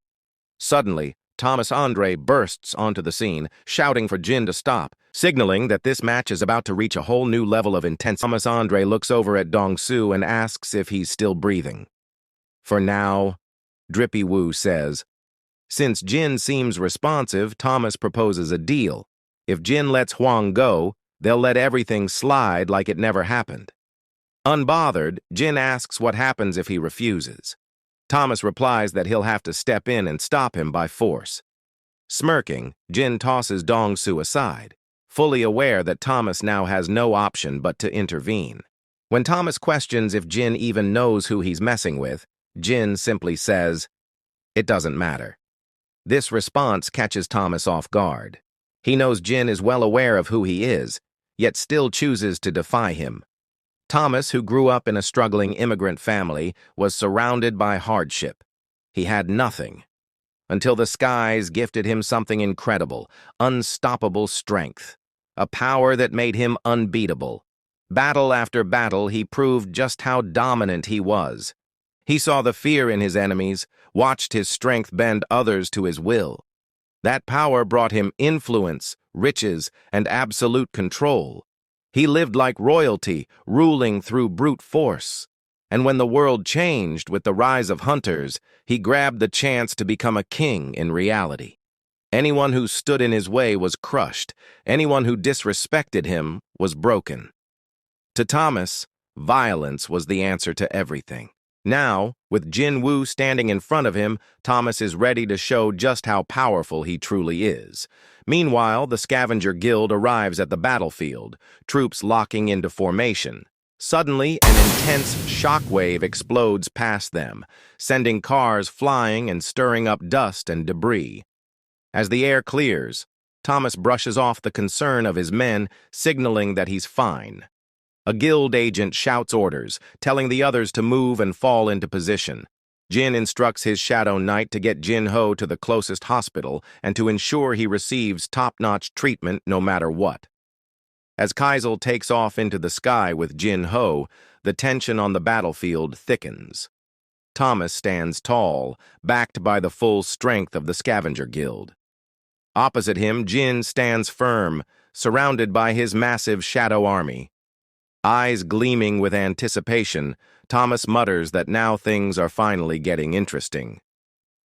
Suddenly, Thomas Andre bursts onto the scene, shouting for Jin to stop, signaling that this match is about to reach a whole new level of intensity. Thomas Andre looks over at Dong-su and asks if he's still breathing. For now, Drippy Woo says. Since Jin seems responsive, Thomas proposes a deal. If Jin lets Huang go, they'll let everything slide like it never happened. Unbothered, Jin asks what happens if he refuses. Thomas replies that he'll have to step in and stop him by force. Smirking, Jin tosses Dong-su aside, fully aware that Thomas now has no option but to intervene. When Thomas questions if Jin even knows who he's messing with, Jin simply says, "It doesn't matter." This response catches Thomas off guard. He knows Jin is well aware of who he is, yet still chooses to defy him. Thomas, who grew up in a struggling immigrant family, was surrounded by hardship. He had nothing, until the skies gifted him something incredible, unstoppable strength, a power that made him unbeatable. Battle after battle, he proved just how dominant he was. He saw the fear in his enemies, watched his strength bend others to his will. That power brought him influence, riches, and absolute control. He lived like royalty, ruling through brute force. And when the world changed with the rise of hunters, he grabbed the chance to become a king in reality. Anyone who stood in his way was crushed. Anyone who disrespected him was broken. To Thomas, violence was the answer to everything. Now, with Jin Woo standing in front of him, Thomas is ready to show just how powerful he truly is. Meanwhile, the Scavenger Guild arrives at the battlefield, troops locking into formation. Suddenly, an intense shockwave explodes past them, sending cars flying and stirring up dust and debris. As the air clears, Thomas brushes off the concern of his men, signaling that he's fine. A guild agent shouts orders, telling the others to move and fall into position. Jin instructs his Shadow Knight to get Jin-ho to the closest hospital and to ensure he receives top-notch treatment no matter what. As Kaisel takes off into the sky with Jin-ho, the tension on the battlefield thickens. Thomas stands tall, backed by the full strength of the Scavenger Guild. Opposite him, Jin stands firm, surrounded by his massive shadow army. Eyes gleaming with anticipation, Thomas mutters that now things are finally getting interesting.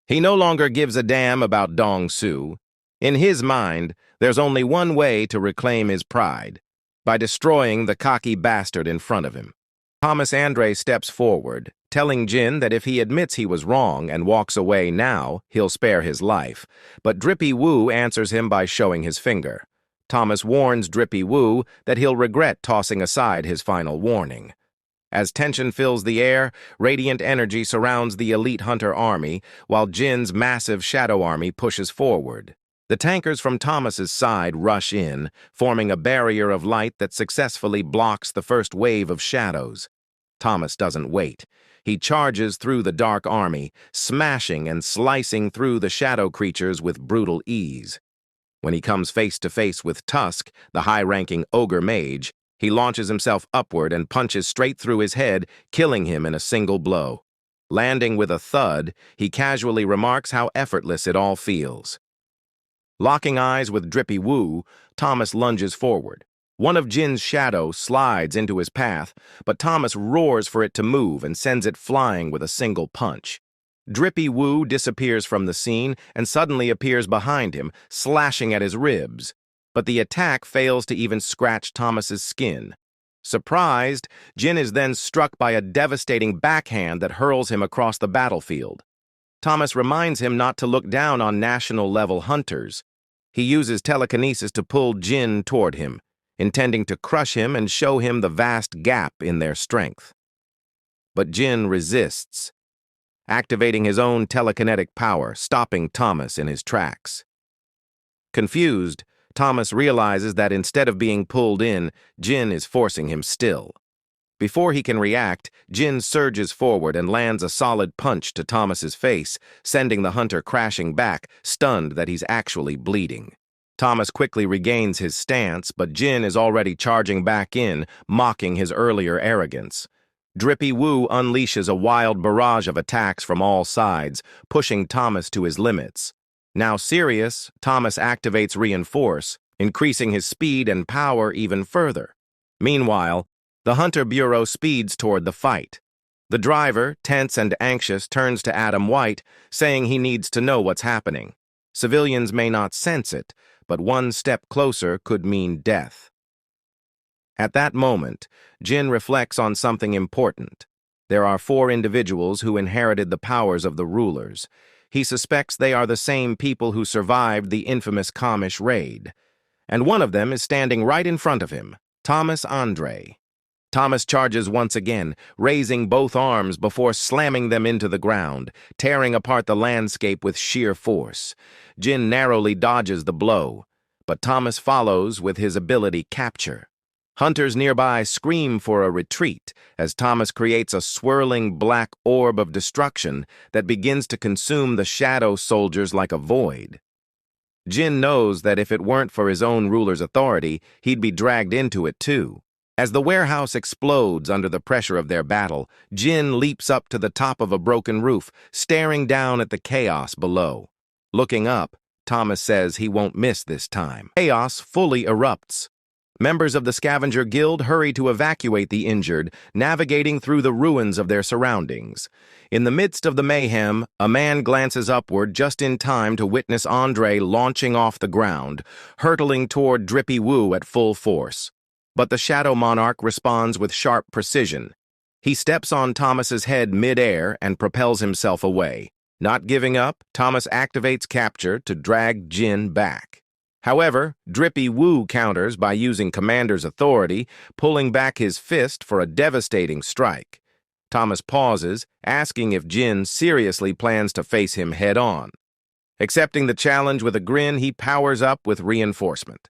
He no longer gives a damn about Dong-su. In his mind, there's only one way to reclaim his pride, by destroying the cocky bastard in front of him. Thomas Andre steps forward, telling Jin that if he admits he was wrong and walks away now, he'll spare his life. But Drippy Woo answers him by showing his finger. Thomas warns Drippy Woo that he'll regret tossing aside his final warning. As tension fills the air, radiant energy surrounds the elite hunter army, while Jin's massive shadow army pushes forward. The tankers from Thomas's side rush in, forming a barrier of light that successfully blocks the first wave of shadows. Thomas doesn't wait. He charges through the dark army, smashing and slicing through the shadow creatures with brutal ease. When he comes face to face with Tusk, the high-ranking ogre mage, he launches himself upward and punches straight through his head, killing him in a single blow. Landing with a thud, he casually remarks how effortless it all feels. Locking eyes with Drippy Woo, Thomas lunges forward. One of Jin's shadows slides into his path, but Thomas roars for it to move and sends it flying with a single punch. Drippy Woo disappears from the scene and suddenly appears behind him, slashing at his ribs. But the attack fails to even scratch Thomas's skin. Surprised, Jin is then struck by a devastating backhand that hurls him across the battlefield. Thomas reminds him not to look down on national-level hunters. He uses telekinesis to pull Jin toward him, intending to crush him and show him the vast gap in their strength. But Jin resists, activating his own telekinetic power, stopping Thomas in his tracks. Confused, Thomas realizes that instead of being pulled in, Jin is forcing him still. Before he can react, Jin surges forward and lands a solid punch to Thomas's face, sending the hunter crashing back, stunned that he's actually bleeding. Thomas quickly regains his stance, but Jin is already charging back in, mocking his earlier arrogance. Drippy Woo unleashes a wild barrage of attacks from all sides, pushing Thomas to his limits. Now serious, Thomas activates Reinforce, increasing his speed and power even further. Meanwhile, the Hunter Bureau speeds toward the fight. The driver, tense and anxious, turns to Adam White, saying he needs to know what's happening. Civilians may not sense it, but one step closer could mean death. At that moment, Jin reflects on something important. There are 4 individuals who inherited the powers of the rulers. He suspects they are the same people who survived the infamous Kamish raid. And one of them is standing right in front of him, Thomas Andre. Thomas charges once again, raising both arms before slamming them into the ground, tearing apart the landscape with sheer force. Jin narrowly dodges the blow, but Thomas follows with his ability Capture. Hunters nearby scream for a retreat as Thomas creates a swirling black orb of destruction that begins to consume the shadow soldiers like a void. Jin knows that if it weren't for his own ruler's authority, he'd be dragged into it too. As the warehouse explodes under the pressure of their battle, Jin leaps up to the top of a broken roof, staring down at the chaos below. Looking up, Thomas says he won't miss this time. Chaos fully erupts. Members of the Scavenger Guild hurry to evacuate the injured, navigating through the ruins of their surroundings. In the midst of the mayhem, a man glances upward just in time to witness Andre launching off the ground, hurtling toward Drippy Woo at full force. But the Shadow Monarch responds with sharp precision. He steps on Thomas's head mid-air and propels himself away. Not giving up, Thomas activates Capture to drag Jin back. However, Drippy Woo counters by using Commander's authority, pulling back his fist for a devastating strike. Thomas pauses, asking if Jin seriously plans to face him head-on. Accepting the challenge with a grin, he powers up with reinforcement.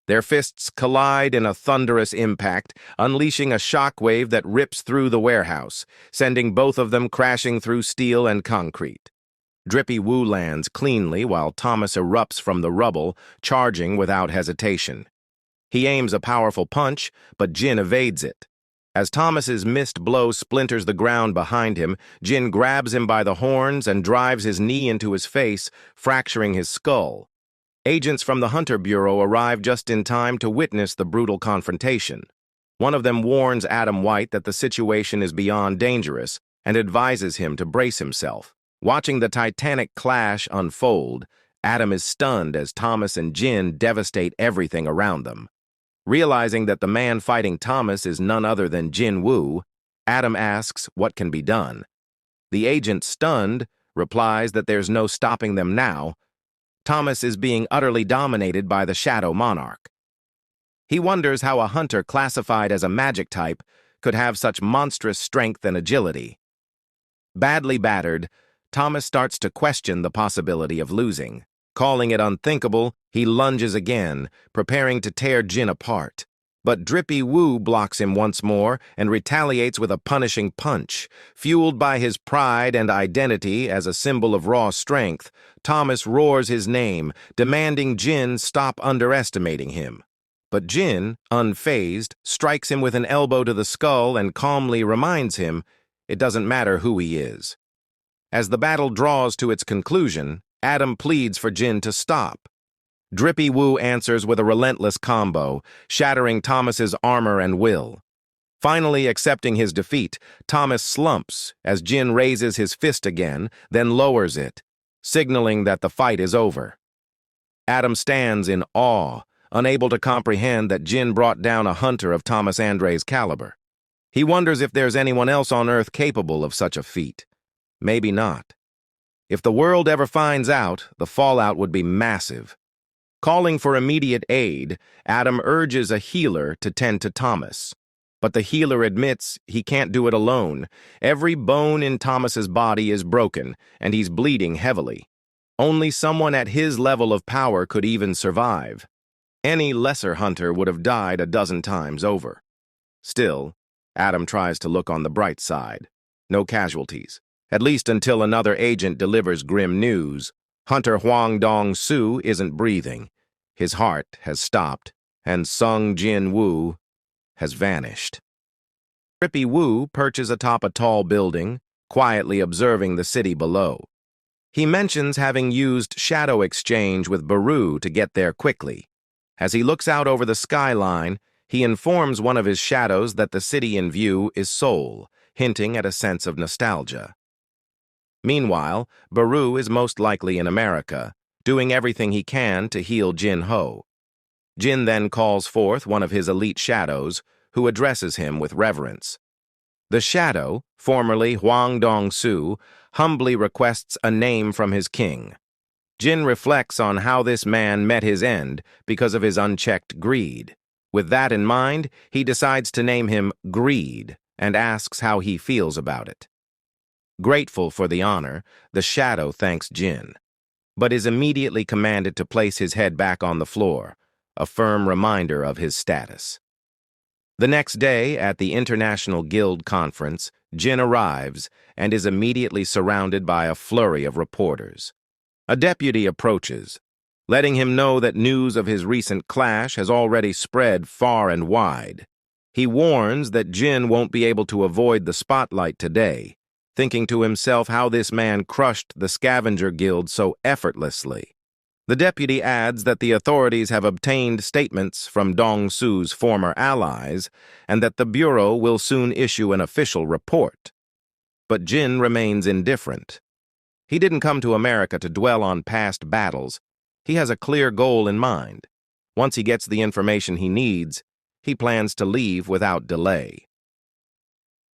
Their fists collide in a thunderous impact, unleashing a shockwave that rips through the warehouse, sending both of them crashing through steel and concrete. Drippy Woo lands cleanly while Thomas erupts from the rubble, charging without hesitation. He aims a powerful punch, but Jin evades it. As Thomas's missed blow splinters the ground behind him, Jin grabs him by the horns and drives his knee into his face, fracturing his skull. Agents from the Hunter Bureau arrive just in time to witness the brutal confrontation. One of them warns Adam White that the situation is beyond dangerous and advises him to brace himself. Watching the titanic clash unfold, Adam is stunned as Thomas and Jin devastate everything around them. Realizing that the man fighting Thomas is none other than Jin Woo, Adam asks what can be done. The agent, stunned, replies that there's no stopping them now. Thomas is being utterly dominated by the Shadow Monarch. He wonders how a hunter classified as a magic type could have such monstrous strength and agility. Badly battered, Thomas starts to question the possibility of losing. Calling it unthinkable, he lunges again, preparing to tear Jin apart. But Drippy Woo blocks him once more and retaliates with a punishing punch. Fueled by his pride and identity as a symbol of raw strength, Thomas roars his name, demanding Jin stop underestimating him. But Jin, unfazed, strikes him with an elbow to the skull and calmly reminds him it doesn't matter who he is. As the battle draws to its conclusion, Adam pleads for Jin to stop. Drippy Woo answers with a relentless combo, shattering Thomas's armor and will. Finally accepting his defeat, Thomas slumps as Jin raises his fist again, then lowers it, signaling that the fight is over. Adam stands in awe, unable to comprehend that Jin brought down a hunter of Thomas Andre's caliber. He wonders if there's anyone else on Earth capable of such a feat. Maybe not. If the world ever finds out, the fallout would be massive. Calling for immediate aid, Adam urges a healer to tend to Thomas. But the healer admits he can't do it alone. Every bone in Thomas's body is broken, and he's bleeding heavily. Only someone at his level of power could even survive. Any lesser hunter would have died a dozen times over. Still, Adam tries to look on the bright side. No casualties. At least until another agent delivers grim news. Hunter Hwang Dong-soo isn't breathing. His heart has stopped, and Sung Jin Woo has vanished. Drippy Woo perches atop a tall building, quietly observing the city below. He mentions having used shadow exchange with Baru to get there quickly. As he looks out over the skyline, he informs one of his shadows that the city in view is Seoul, hinting at a sense of nostalgia. Meanwhile, Baru is most likely in America, doing everything he can to heal Jin Ho. Jin then calls forth one of his elite shadows, who addresses him with reverence. The shadow, formerly Hwang Dong-soo, humbly requests a name from his king. Jin reflects on how this man met his end because of his unchecked greed. With that in mind, he decides to name him Greed and asks how he feels about it. Grateful for the honor, the shadow thanks Jin, but is immediately commanded to place his head back on the floor, a firm reminder of his status. The next day, at the International Guild Conference, Jin arrives and is immediately surrounded by a flurry of reporters. A deputy approaches, letting him know that news of his recent clash has already spread far and wide. He warns that Jin won't be able to avoid the spotlight today, thinking to himself how this man crushed the scavenger guild so effortlessly. The deputy adds that the authorities have obtained statements from Dong-soo's former allies and that the Bureau will soon issue an official report. But Jin remains indifferent. He didn't come to America to dwell on past battles. He has a clear goal in mind. Once he gets the information he needs, he plans to leave without delay.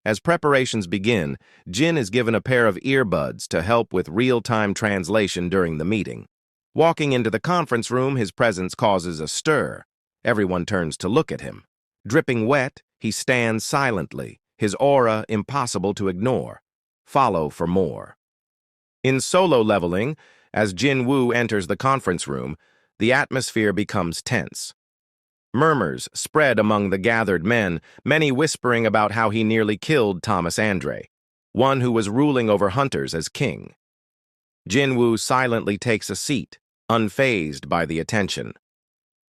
As preparations begin, Jin is given a pair of earbuds to help with real-time translation during the meeting. Walking into the conference room, his presence causes a stir. Everyone turns to look at him. Dripping wet, he stands silently, his aura impossible to ignore. Follow for more. In Solo Leveling, as Jin Woo enters the conference room, the atmosphere becomes tense. Murmurs spread among the gathered men, many whispering about how he nearly killed Thomas Andre, one who was ruling over hunters as king. Jin Woo silently takes a seat, unfazed by the attention.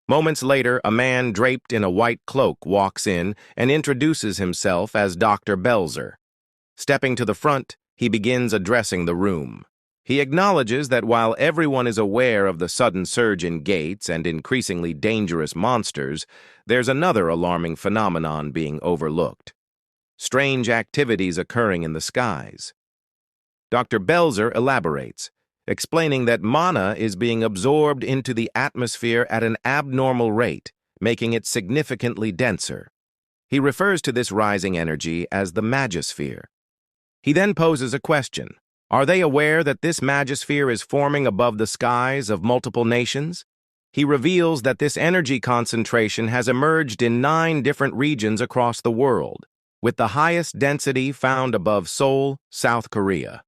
Moments later, a man draped in a white cloak walks in and introduces himself as Dr. Belzer. Stepping to the front, he begins addressing the room. He acknowledges that while everyone is aware of the sudden surge in gates and increasingly dangerous monsters, there's another alarming phenomenon being overlooked. Strange activities occurring in the skies. Dr. Belzer elaborates, explaining that mana is being absorbed into the atmosphere at an abnormal rate, making it significantly denser. He refers to this rising energy as the magosphere. He then poses a question. Are they aware that this magosphere is forming above the skies of multiple nations? He reveals that this energy concentration has emerged in 9 different regions across the world, with the highest density found above Seoul, South Korea.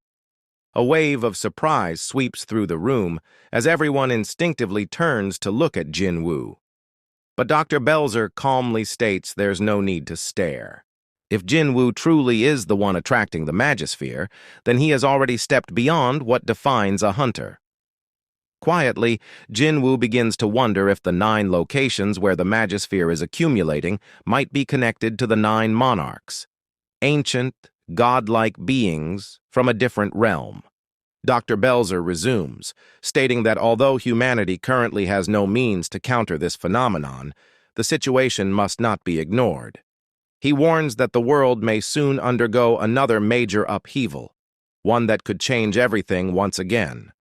A wave of surprise sweeps through the room as everyone instinctively turns to look at Jin Woo. But Dr. Belzer calmly states there's no need to stare. If Jin Woo truly is the one attracting the magosphere, then he has already stepped beyond what defines a hunter. Quietly, Jin Woo begins to wonder if the 9 locations where the magosphere is accumulating might be connected to the 9 monarchs, ancient, godlike beings from a different realm. Dr. Belzer resumes, stating that although humanity currently has no means to counter this phenomenon, the situation must not be ignored. He warns that the world may soon undergo another major upheaval, one that could change everything once again.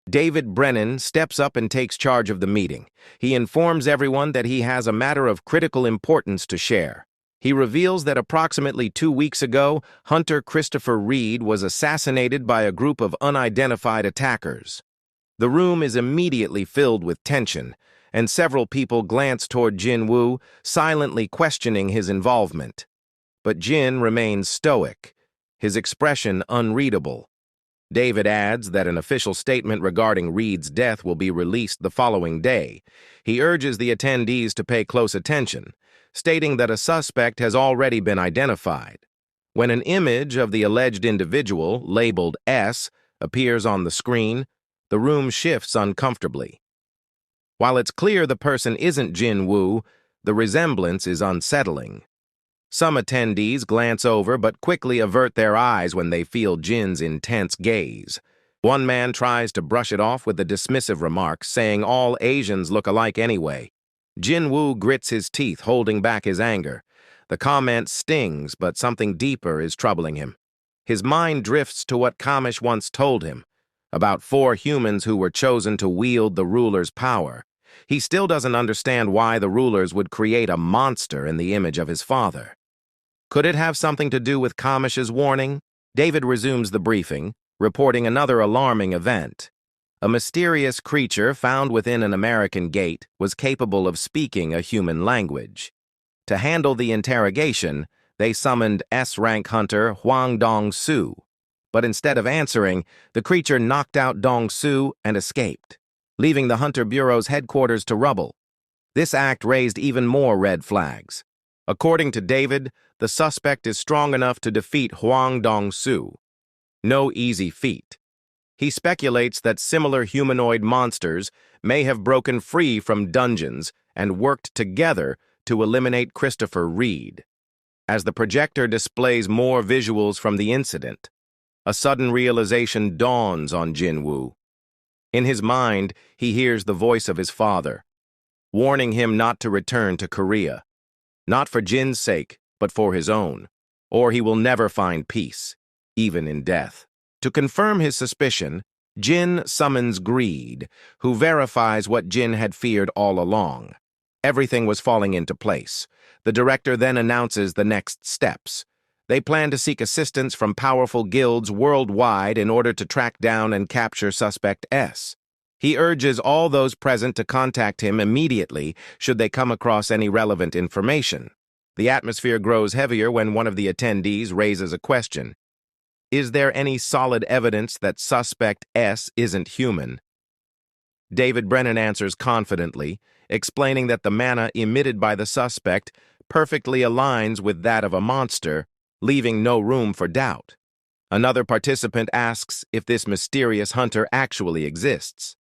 David Brennan steps up and takes charge of the meeting. He informs everyone that he has a matter of critical importance to share. He reveals that approximately 2 weeks ago, Hunter Christopher Reed was assassinated by a group of unidentified attackers. The room is immediately filled with tension, and several people glance toward Jin Woo, silently questioning his involvement. But Jin remains stoic, his expression unreadable. David adds that an official statement regarding Reed's death will be released the following day. He urges the attendees to pay close attention, stating that a suspect has already been identified. When an image of the alleged individual, labeled S, appears on the screen, the room shifts uncomfortably. While it's clear the person isn't Jin Woo, the resemblance is unsettling. Some attendees glance over but quickly avert their eyes when they feel Jin's intense gaze. One man tries to brush it off with a dismissive remark, saying all Asians look alike anyway. Jin Woo grits his teeth, holding back his anger. The comment stings, but something deeper is troubling him. His mind drifts to what Kamish once told him, about 4 humans who were chosen to wield the ruler's power. He still doesn't understand why the rulers would create a monster in the image of his father. Could it have something to do with Kamish's warning? David resumes the briefing, reporting another alarming event. A mysterious creature found within an American gate was capable of speaking a human language. To handle the interrogation, they summoned S-rank hunter Hwang Dong-soo. But instead of answering, the creature knocked out Dong-soo and escaped, leaving the Hunter Bureau's headquarters to rubble. This act raised even more red flags. According to David, the suspect is strong enough to defeat Hwang Dong-soo. No easy feat. He speculates that similar humanoid monsters may have broken free from dungeons and worked together to eliminate Christopher Reed. As the projector displays more visuals from the incident, a sudden realization dawns on Jin Woo. In his mind, he hears the voice of his father, warning him not to return to Korea. Not for Jin's sake, but for his own, or he will never find peace, even in death. To confirm his suspicion, Jin summons Greed, who verifies what Jin had feared all along. Everything was falling into place. The director then announces the next steps. They plan to seek assistance from powerful guilds worldwide in order to track down and capture suspect S. He urges all those present to contact him immediately should they come across any relevant information. The atmosphere grows heavier when one of the attendees raises a question. Is there any solid evidence that suspect S isn't human? David Brennan answers confidently, explaining that the mana emitted by the suspect perfectly aligns with that of a monster, leaving no room for doubt. Another participant asks if this mysterious hunter actually exists.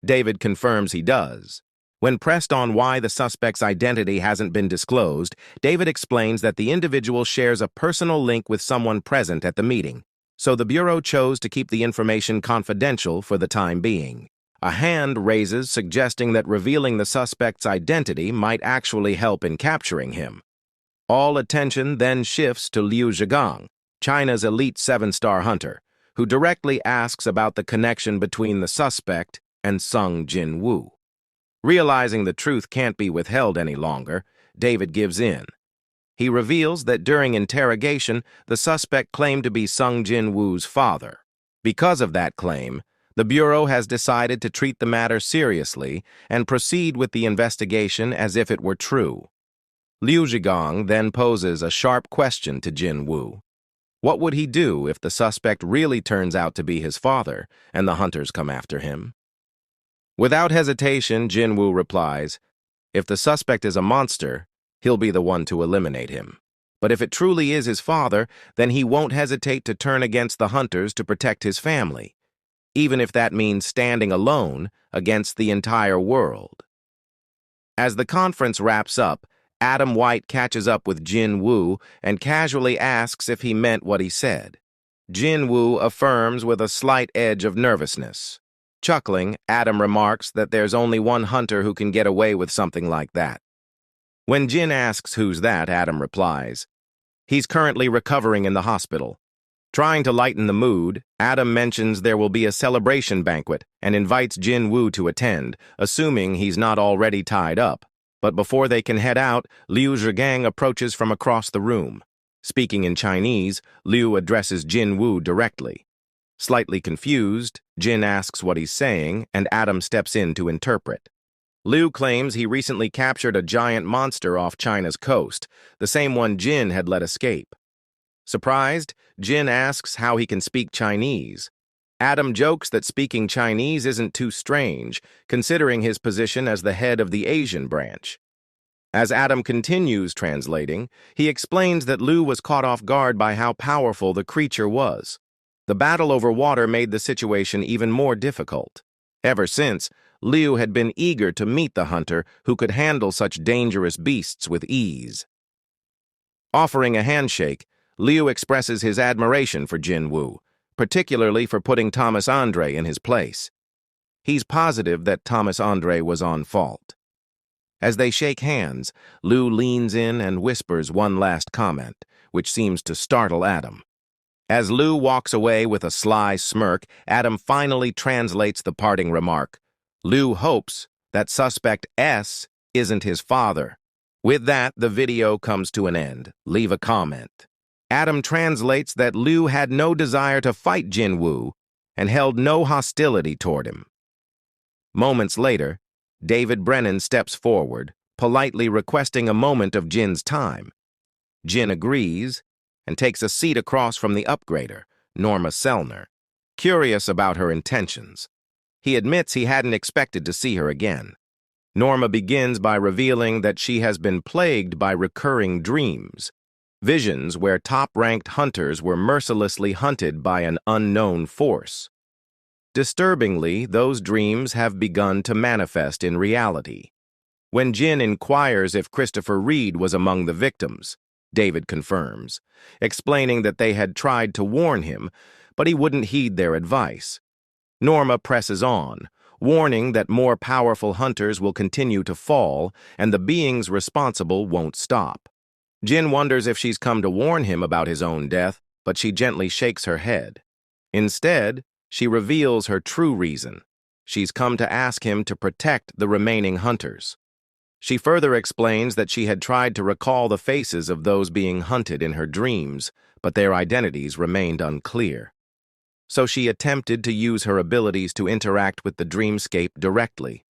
David confirms he does. When pressed on why the suspect's identity hasn't been disclosed, David explains that the individual shares a personal link with someone present at the meeting, so the Bureau chose to keep the information confidential for the time being. A hand raises, suggesting that revealing the suspect's identity might actually help in capturing him. All attention then shifts to Liu Zhigang, China's elite 7-star hunter, who directly asks about the connection between the suspect and Sung Jin-woo. Realizing the truth can't be withheld any longer, David gives in. He reveals that during interrogation, the suspect claimed to be Sung Jin-woo's father. Because of that claim, the Bureau has decided to treat the matter seriously and proceed with the investigation as if it were true. Liu Zhigang then poses a sharp question to Jin-woo. What would he do if the suspect really turns out to be his father and the hunters come after him? Without hesitation, Jin-woo replies, if the suspect is a monster, he'll be the one to eliminate him. But if it truly is his father, then he won't hesitate to turn against the hunters to protect his family, even if that means standing alone against the entire world. As the conference wraps up, Adam White catches up with Jin-woo and casually asks if he meant what he said. Jin-woo affirms with a slight edge of nervousness. Chuckling, Adam remarks that there's only one hunter who can get away with something like that. When Jin asks who's that, Adam replies, he's currently recovering in the hospital. Trying to lighten the mood, Adam mentions there will be a celebration banquet and invites Jin-woo to attend, assuming he's not already tied up. But before they can head out, Liu Zhigang approaches from across the room. Speaking in Chinese, Liu addresses Jin-woo directly. Slightly confused, Jin asks what he's saying, and Adam steps in to interpret. Liu claims he recently captured a giant monster off China's coast, the same one Jin had let escape. Surprised, Jin asks how he can speak Chinese. Adam jokes that speaking Chinese isn't too strange, considering his position as the head of the Asian branch. As Adam continues translating, he explains that Liu was caught off guard by how powerful the creature was. The battle over water made the situation even more difficult. Ever since, Liu had been eager to meet the hunter who could handle such dangerous beasts with ease. Offering a handshake, Liu expresses his admiration for Jin-woo, particularly for putting Thomas Andre in his place. He's positive that Thomas Andre was on fault. As they shake hands, Liu leans in and whispers one last comment, which seems to startle Adam. As Liu walks away with a sly smirk, Adam finally translates the parting remark. Liu hopes that suspect S isn't his father. With that, the video comes to an end. Leave a comment. Adam translates that Liu had no desire to fight Jin-woo and held no hostility toward him. Moments later, David Brennan steps forward, politely requesting a moment of Jin's time. Jin agrees and takes a seat across from the upgrader, Norma Selner, curious about her intentions. He admits he hadn't expected to see her again. Norma begins by revealing that she has been plagued by recurring dreams, visions where top-ranked hunters were mercilessly hunted by an unknown force. Disturbingly, those dreams have begun to manifest in reality. When Jin inquires if Christopher Reed was among the victims, David confirms, explaining that they had tried to warn him, but he wouldn't heed their advice. Norma presses on, warning that more powerful hunters will continue to fall and the beings responsible won't stop. Jin wonders if she's come to warn him about his own death, but she gently shakes her head. Instead, she reveals her true reason. She's come to ask him to protect the remaining hunters. She further explains that she had tried to recall the faces of those being hunted in her dreams, but their identities remained unclear. so she attempted to use her abilities to interact with the dreamscape directly.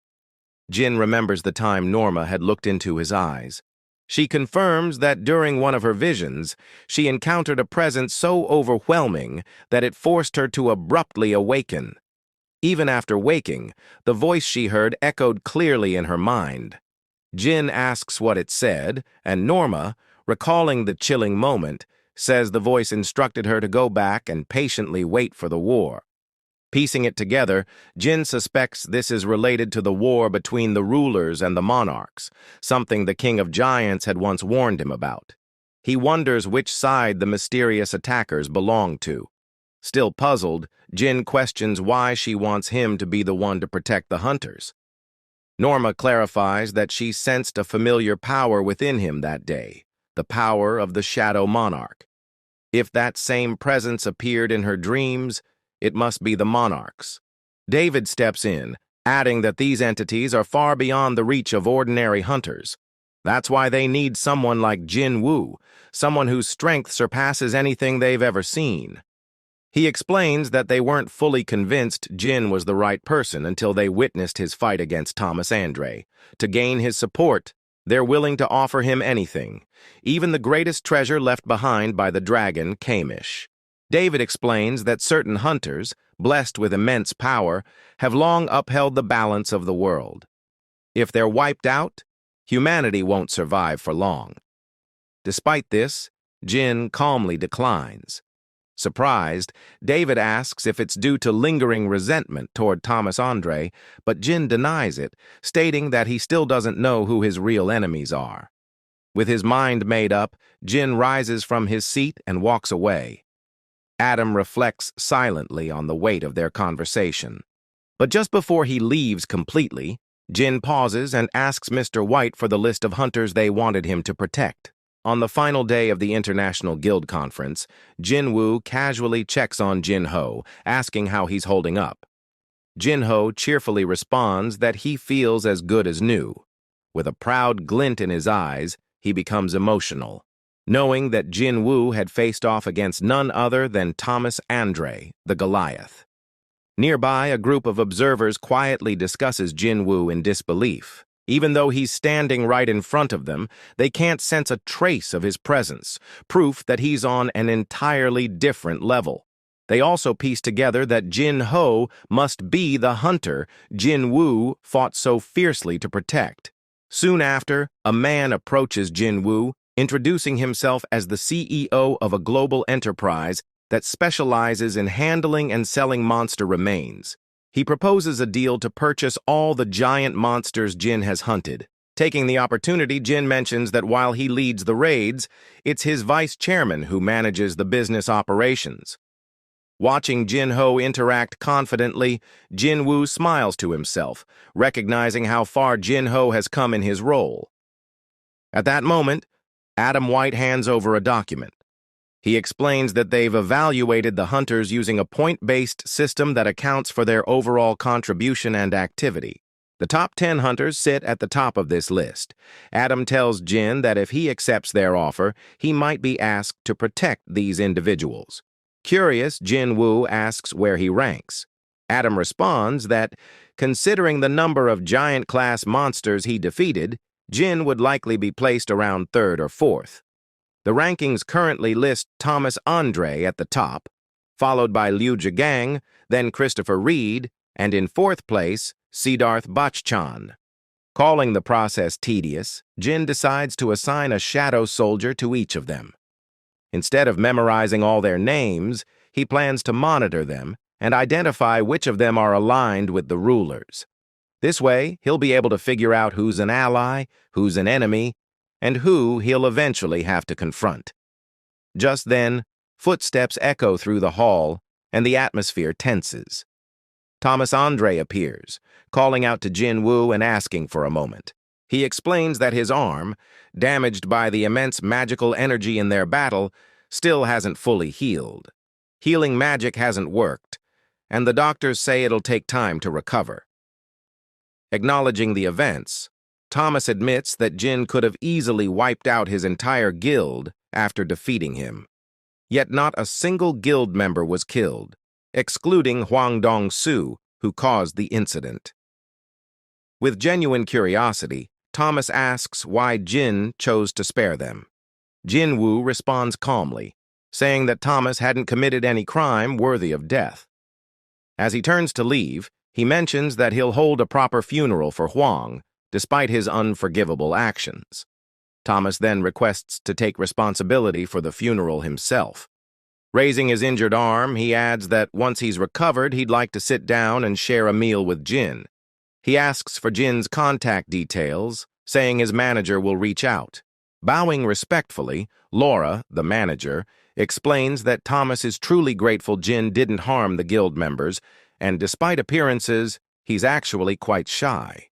Jin remembers the time Norma had looked into his eyes. She confirms that during one of her visions, she encountered a presence so overwhelming that it forced her to abruptly awaken. Even after waking, the voice she heard echoed clearly in her mind. Jin asks what it said, and Norma, recalling the chilling moment, says the voice instructed her to go back and patiently wait for the war. Piecing it together, Jin suspects this is related to the war between the rulers and the monarchs, something the King of Giants had once warned him about. He wonders which side the mysterious attackers belong to. Still puzzled, Jin questions why she wants him to be the one to protect the hunters. Norma clarifies that she sensed a familiar power within him that day, the power of the Shadow Monarch. If that same presence appeared in her dreams, it must be the monarchs. David steps in, adding that these entities are far beyond the reach of ordinary hunters. That's why they need someone like Jin Woo, someone whose strength surpasses anything they've ever seen. He explains that they weren't fully convinced Jin was the right person until they witnessed his fight against Thomas Andre. To gain his support, they're willing to offer him anything, even the greatest treasure left behind by the dragon Kamish. David explains that certain hunters, blessed with immense power, have long upheld the balance of the world. If they're wiped out, humanity won't survive for long. Despite this, Jin calmly declines. Surprised, David asks if it's due to lingering resentment toward Thomas Andre, but Jin denies it, stating that he still doesn't know who his real enemies are. With his mind made up, Jin rises from his seat and walks away. Adam reflects silently on the weight of their conversation. But just before he leaves completely, Jin pauses and asks Mr. White for the list of hunters they wanted him to protect. On the final day of the International Guild Conference, Jin Woo casually checks on Jin Ho, asking how he's holding up. Jin Ho cheerfully responds that he feels as good as new. With a proud glint in his eyes, he becomes emotional, knowing that Jin Woo had faced off against none other than Thomas Andre, the Goliath. Nearby, a group of observers quietly discusses Jin Woo in disbelief. Even though he's standing right in front of them, they can't sense a trace of his presence, proof that he's on an entirely different level. They also piece together that Jin Ho must be the hunter Jin Woo fought so fiercely to protect. Soon after, a man approaches Jin Woo, introducing himself as the CEO of a global enterprise that specializes in handling and selling monster remains. He proposes a deal to purchase all the giant monsters Jin has hunted. Taking the opportunity, Jin mentions that while he leads the raids, it's his vice chairman who manages the business operations. Watching Jin Ho interact confidently, Jin Woo smiles to himself, recognizing how far Jin Ho has come in his role. At that moment, Adam White hands over a document. He explains that they've evaluated the hunters using a point-based system that accounts for their overall contribution and activity. The top 10 hunters sit at the top of this list. Adam tells Jin that if he accepts their offer, he might be asked to protect these individuals. Curious, Jin Woo asks where he ranks. Adam responds that, considering the number of giant-class monsters he defeated, Jin would likely be placed around 3rd or 4th. The rankings currently list Thomas Andre at the top, followed by Liu Zhigang, then Christopher Reed, and in 4th place, Siddharth Bachchan. Calling the process tedious, Jin decides to assign a shadow soldier to each of them. Instead of memorizing all their names, he plans to monitor them and identify which of them are aligned with the rulers. This way, he'll be able to figure out who's an ally, who's an enemy, and who he'll eventually have to confront. Just then, footsteps echo through the hall, and the atmosphere tenses. Thomas Andre appears, calling out to Jin Woo and asking for a moment. He explains that his arm, damaged by the immense magical energy in their battle, still hasn't fully healed. Healing magic hasn't worked, and the doctors say it'll take time to recover. Acknowledging the events, Thomas admits that Jin could have easily wiped out his entire guild after defeating him. Yet not a single guild member was killed, excluding Huang Dong-su, who caused the incident. With genuine curiosity, Thomas asks why Jin chose to spare them. Jin Woo responds calmly, saying that Thomas hadn't committed any crime worthy of death. As he turns to leave, he mentions that he'll hold a proper funeral for Huang, despite his unforgivable actions. Thomas then requests to take responsibility for the funeral himself. Raising his injured arm, he adds that once he's recovered, he'd like to sit down and share a meal with Jin. He asks for Jin's contact details, saying his manager will reach out. Bowing respectfully, Laura, the manager, explains that Thomas is truly grateful Jin didn't harm the guild members, and despite appearances, he's actually quite shy.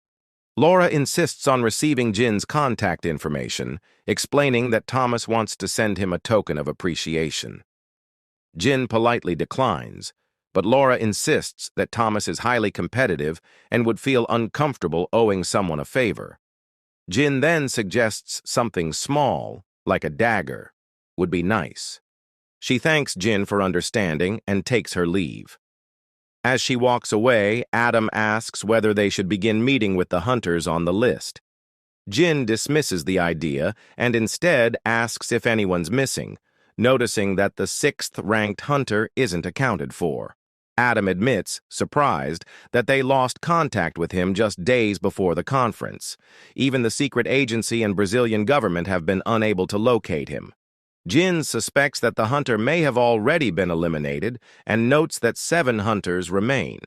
Laura insists on receiving Jin's contact information, explaining that Thomas wants to send him a token of appreciation. Jin politely declines, but Laura insists that Thomas is highly competitive and would feel uncomfortable owing someone a favor. Jin then suggests something small, like a dagger, would be nice. She thanks Jin for understanding and takes her leave. As she walks away, Adam asks whether they should begin meeting with the hunters on the list. Jin dismisses the idea and instead asks if anyone's missing, noticing that the 6th-ranked hunter isn't accounted for. Adam admits, surprised, that they lost contact with him just days before the conference. Even the secret agency and Brazilian government have been unable to locate him. Jin suspects that the hunter may have already been eliminated and notes that 7 hunters remain.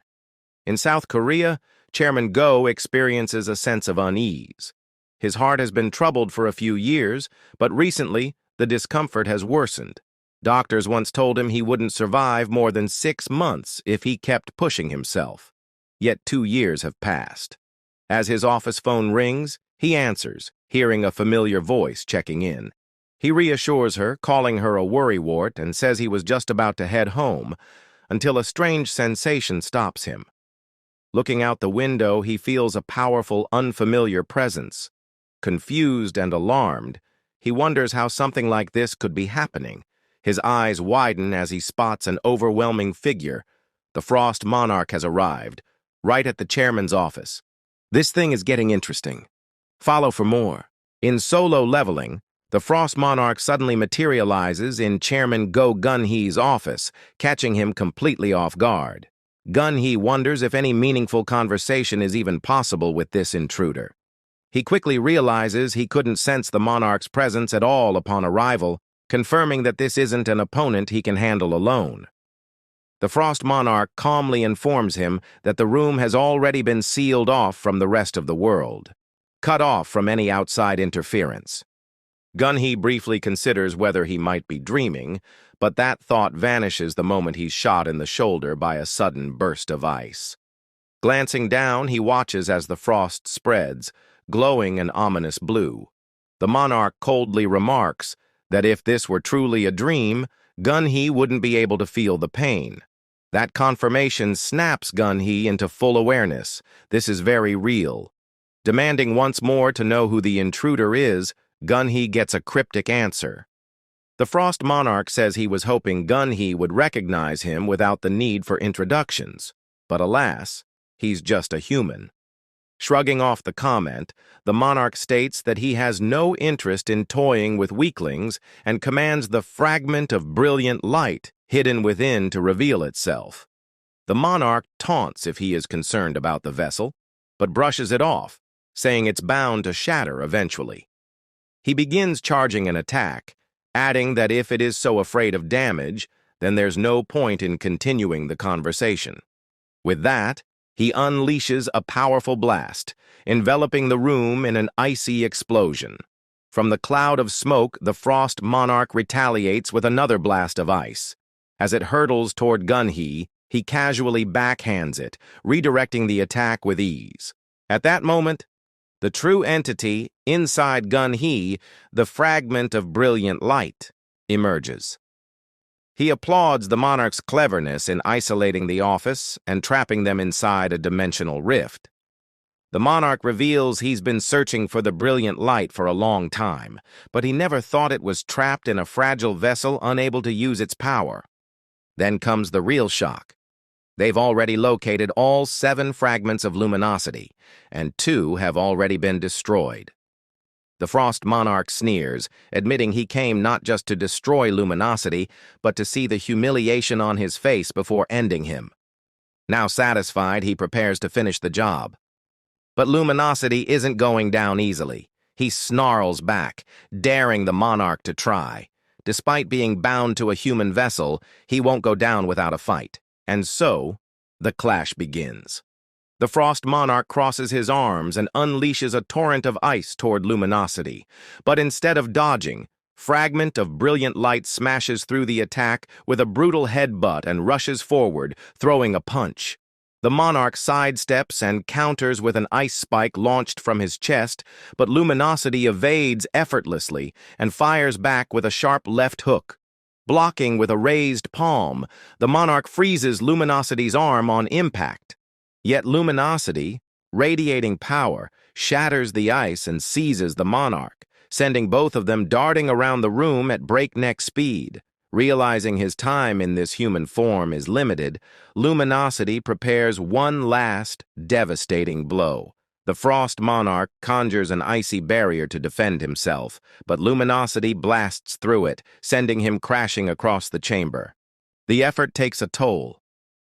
In South Korea, Chairman Go experiences a sense of unease. His heart has been troubled for a few years, but recently the discomfort has worsened. Doctors once told him he wouldn't survive more than 6 months if he kept pushing himself. Yet 2 years have passed. As his office phone rings, he answers, hearing a familiar voice checking in. He reassures her, calling her a worrywart, and says he was just about to head home, until a strange sensation stops him. Looking out the window, he feels a powerful, unfamiliar presence. Confused and alarmed, he wonders how something like this could be happening. His eyes widen as he spots an overwhelming figure. The Frost Monarch has arrived, right at the chairman's office. This thing is getting interesting. Follow for more. In Solo Leveling, the Frost Monarch suddenly materializes in Chairman Go Gun-hee's office, catching him completely off guard. Gun-hee wonders if any meaningful conversation is even possible with this intruder. He quickly realizes he couldn't sense the Monarch's presence at all upon arrival, confirming that this isn't an opponent he can handle alone. The Frost Monarch calmly informs him that the room has already been sealed off from the rest of the world, cut off from any outside interference. Gun-hee briefly considers whether he might be dreaming, but that thought vanishes the moment he's shot in the shoulder by a sudden burst of ice. Glancing down, he watches as the frost spreads, glowing an ominous blue. The monarch coldly remarks that if this were truly a dream, Gun-hee wouldn't be able to feel the pain. That confirmation snaps Gun-hee into full awareness. This is very real. Demanding once more to know who the intruder is, Gun-hee gets a cryptic answer. The Frost Monarch says he was hoping Gun-hee would recognize him without the need for introductions, but alas, he's just a human. Shrugging off the comment, the monarch states that he has no interest in toying with weaklings and commands the fragment of brilliant light hidden within to reveal itself. The monarch taunts if he is concerned about the vessel, but brushes it off, saying it's bound to shatter eventually. He begins charging an attack, adding that if it is so afraid of damage, then there's no point in continuing the conversation. With that, he unleashes a powerful blast, enveloping the room in an icy explosion. From the cloud of smoke, the Frost Monarch retaliates with another blast of ice. As it hurtles toward Gun-hee, he casually backhands it, redirecting the attack with ease. At that moment, the true entity inside Gun-hee, the fragment of brilliant light, emerges. He applauds the monarch's cleverness in isolating the office and trapping them inside a dimensional rift. The monarch reveals he's been searching for the brilliant light for a long time, but he never thought it was trapped in a fragile vessel unable to use its power. Then comes the real shock. They've already located all 7 fragments of luminosity, and 2 have already been destroyed. The Frost Monarch sneers, admitting he came not just to destroy luminosity, but to see the humiliation on his face before ending him. Now satisfied, he prepares to finish the job. But luminosity isn't going down easily. He snarls back, daring the monarch to try. Despite being bound to a human vessel, he won't go down without a fight. And so, the clash begins. The Frost Monarch crosses his arms and unleashes a torrent of ice toward luminosity. But instead of dodging, fragment of brilliant light smashes through the attack with a brutal headbutt and rushes forward, throwing a punch. The monarch sidesteps and counters with an ice spike launched from his chest, but luminosity evades effortlessly and fires back with a sharp left hook. Blocking with a raised palm, the monarch freezes luminosity's arm on impact. Yet luminosity, radiating power, shatters the ice and seizes the monarch, sending both of them darting around the room at breakneck speed. Realizing his time in this human form is limited, luminosity prepares one last, devastating blow. The Frost Monarch conjures an icy barrier to defend himself, but luminosity blasts through it, sending him crashing across the chamber. The effort takes a toll.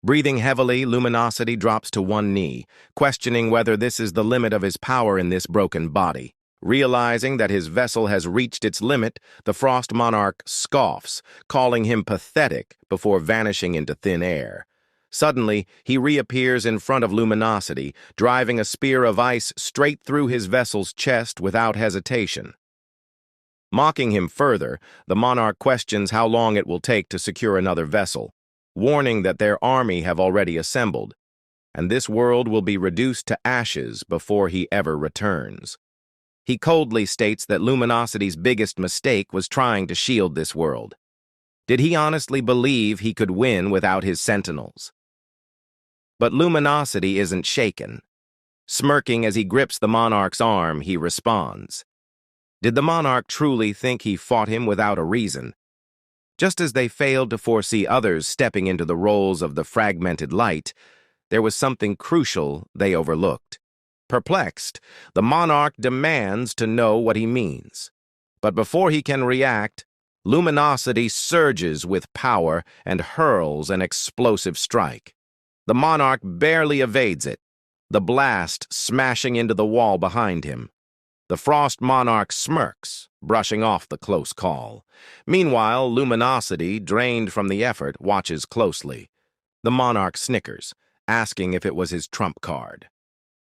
Breathing heavily, luminosity drops to one knee, questioning whether this is the limit of his power in this broken body. Realizing that his vessel has reached its limit, the Frost Monarch scoffs, calling him pathetic before vanishing into thin air. Suddenly, he reappears in front of luminosity, driving a spear of ice straight through his vessel's chest without hesitation. Mocking him further, the monarch questions how long it will take to secure another vessel, warning that their army have already assembled, and this world will be reduced to ashes before he ever returns. He coldly states that luminosity's biggest mistake was trying to shield this world. Did he honestly believe he could win without his sentinels? But luminosity isn't shaken. Smirking as he grips the monarch's arm, he responds. Did the monarch truly think he fought him without a reason? Just as they failed to foresee others stepping into the roles of the fragmented light, there was something crucial they overlooked. Perplexed, the monarch demands to know what he means. But before he can react, luminosity surges with power and hurls an explosive strike. The monarch barely evades it, the blast smashing into the wall behind him. The Frost Monarch smirks, brushing off the close call. Meanwhile, luminosity, drained from the effort, watches closely. The monarch snickers, asking if it was his trump card.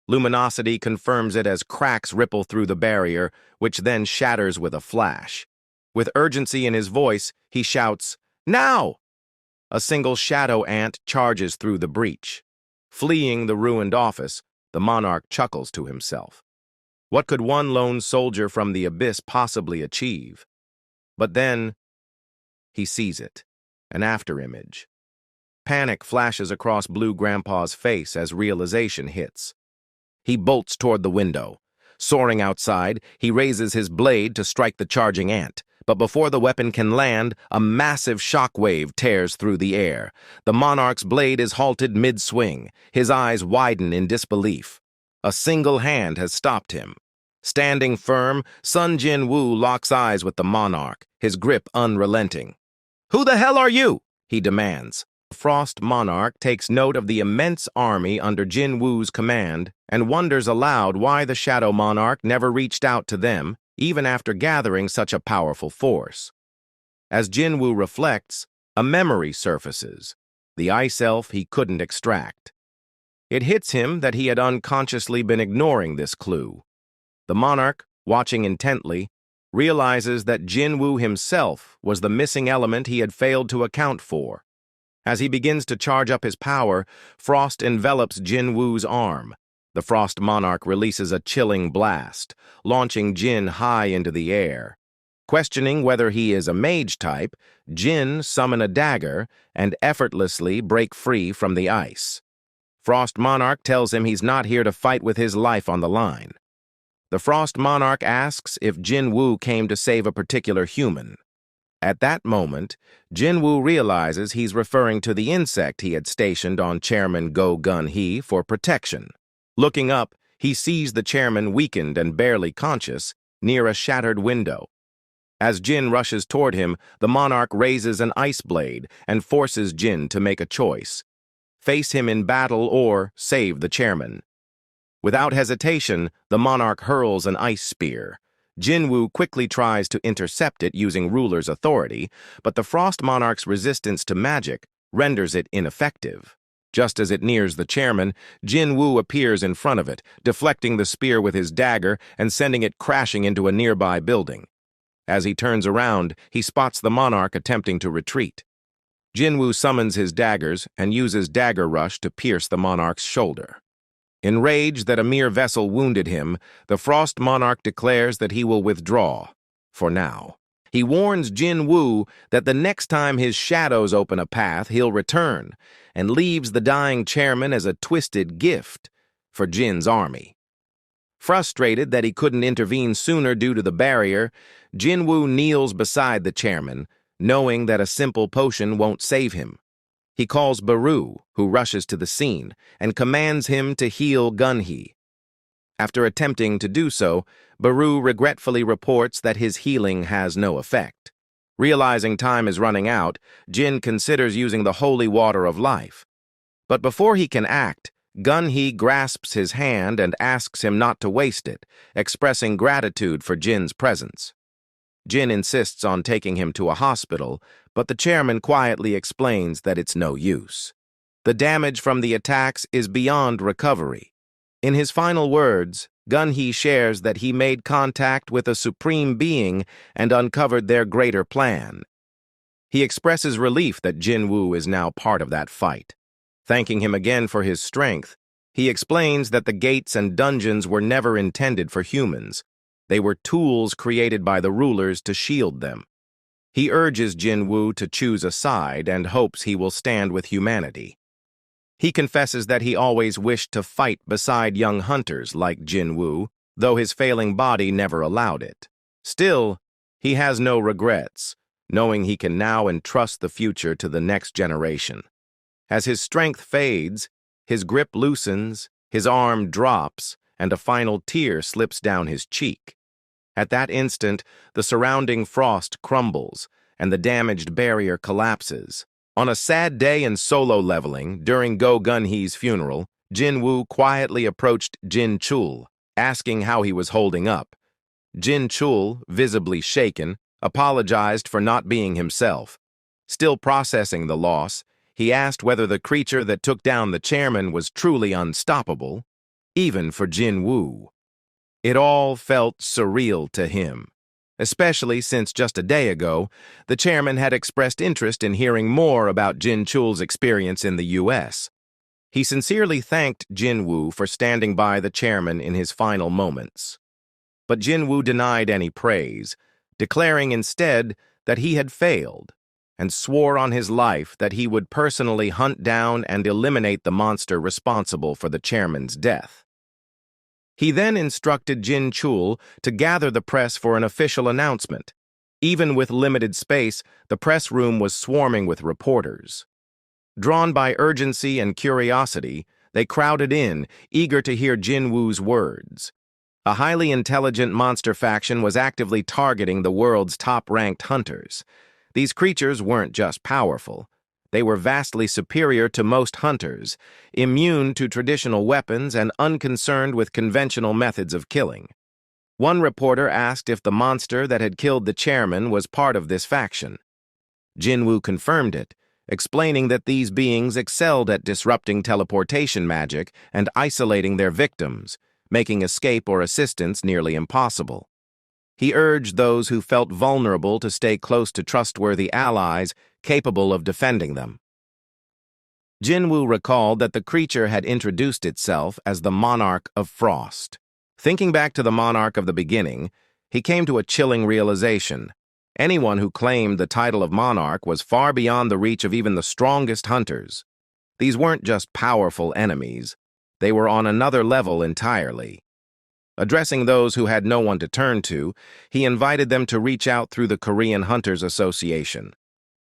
Luminosity confirms it as cracks ripple through the barrier, which then shatters with a flash. With urgency in his voice, he shouts, "Now!" A single shadow ant charges through the breach. Fleeing the ruined office, the monarch chuckles to himself. What could one lone soldier from the abyss possibly achieve? But then, he sees it, an afterimage. Panic flashes across Blue Grandpa's face as realization hits. He bolts toward the window. Soaring outside, he raises his blade to strike the charging ant. But before the weapon can land, a massive shockwave tears through the air. The monarch's blade is halted mid-swing. His eyes widen in disbelief. A single hand has stopped him. Standing firm, Sun Jin-woo locks eyes with the monarch, his grip unrelenting. "Who the hell are you?" he demands. The Frost Monarch takes note of the immense army under Jin-woo's command and wonders aloud why the Shadow Monarch never reached out to them, even after gathering such a powerful force. As Jin-woo reflects, a memory surfaces, the ice elf he couldn't extract. It hits him that he had unconsciously been ignoring this clue. The monarch, watching intently, realizes that Jin-woo himself was the missing element he had failed to account for. As he begins to charge up his power, frost envelops Jin-woo's arm. The Frost Monarch releases a chilling blast, launching Jin high into the air. Questioning whether he is a mage type, Jin summon a dagger and effortlessly break free from the ice. Frost Monarch tells him he's not here to fight with his life on the line. The Frost Monarch asks if Jin-woo came to save a particular human. At that moment, Jinwoo realizes he's referring to the insect he had stationed on Chairman Go-Gun-hee for protection. Looking up, he sees the chairman weakened and barely conscious near a shattered window. As Jin rushes toward him, the monarch raises an ice blade and forces Jin to make a choice: face him in battle or save the chairman. Without hesitation, the monarch hurls an ice spear. Jinwoo quickly tries to intercept it using ruler's authority, but the Frost Monarch's resistance to magic renders it ineffective. Just as it nears the chairman, Jinwoo appears in front of it, deflecting the spear with his dagger and sending it crashing into a nearby building. As he turns around, he spots the monarch attempting to retreat. Jinwoo summons his daggers and uses Dagger Rush to pierce the monarch's shoulder. Enraged that a mere vessel wounded him, the Frost Monarch declares that he will withdraw, for now. He warns Jinwoo that the next time his shadows open a path, he'll return, and leaves the dying chairman as a twisted gift for Jin's army. Frustrated that he couldn't intervene sooner due to the barrier, Jinwoo kneels beside the chairman, knowing that a simple potion won't save him. He calls Baru, who rushes to the scene, and commands him to heal Gun-hee. After attempting to do so, Baru regretfully reports that his healing has no effect. Realizing time is running out, Jin considers using the holy water of life. But before he can act, Gun-hee grasps his hand and asks him not to waste it, expressing gratitude for Jin's presence. Jin insists on taking him to a hospital, but the chairman quietly explains that it's no use. The damage from the attacks is beyond recovery. In his final words, Gun-hee shares that he made contact with a supreme being and uncovered their greater plan. He expresses relief that Jinwoo is now part of that fight. Thanking him again for his strength, he explains that the gates and dungeons were never intended for humans. They were tools created by the rulers to shield them. He urges Jinwoo to choose a side and hopes he will stand with humanity. He confesses that he always wished to fight beside young hunters like Jinwoo, though his failing body never allowed it. Still, he has no regrets, knowing he can now entrust the future to the next generation. As his strength fades, his grip loosens, his arm drops, and a final tear slips down his cheek. At that instant, the surrounding frost crumbles, and the damaged barrier collapses. On a sad day in solo leveling, during Go-Gun-hee's funeral, Jinwoo quietly approached Jin Chul, asking how he was holding up. Jin Chul, visibly shaken, apologized for not being himself. Still processing the loss, he asked whether the creature that took down the chairman was truly unstoppable, even for Jinwoo. It all felt surreal to him, especially since just a day ago, the chairman had expressed interest in hearing more about Jin Chul's experience in the U.S. He sincerely thanked Jinwoo for standing by the chairman in his final moments. But Jinwoo denied any praise, declaring instead that he had failed, and swore on his life that he would personally hunt down and eliminate the monster responsible for the chairman's death. He then instructed Jin Chul to gather the press for an official announcement. Even with limited space, the press room was swarming with reporters. Drawn by urgency and curiosity, they crowded in, eager to hear Jinwoo's words. A highly intelligent monster faction was actively targeting the world's top-ranked hunters. These creatures weren't just powerful. They were vastly superior to most hunters, immune to traditional weapons and unconcerned with conventional methods of killing. One reporter asked if the monster that had killed the chairman was part of this faction. Jinwoo confirmed it, explaining that these beings excelled at disrupting teleportation magic and isolating their victims, making escape or assistance nearly impossible. He urged those who felt vulnerable to stay close to trustworthy allies capable of defending them. Jinwoo recalled that the creature had introduced itself as the Monarch of Frost. Thinking back to the Monarch of the beginning, he came to a chilling realization. Anyone who claimed the title of Monarch was far beyond the reach of even the strongest hunters. These weren't just powerful enemies. They were on another level entirely. Addressing those who had no one to turn to, he invited them to reach out through the Korean Hunters Association.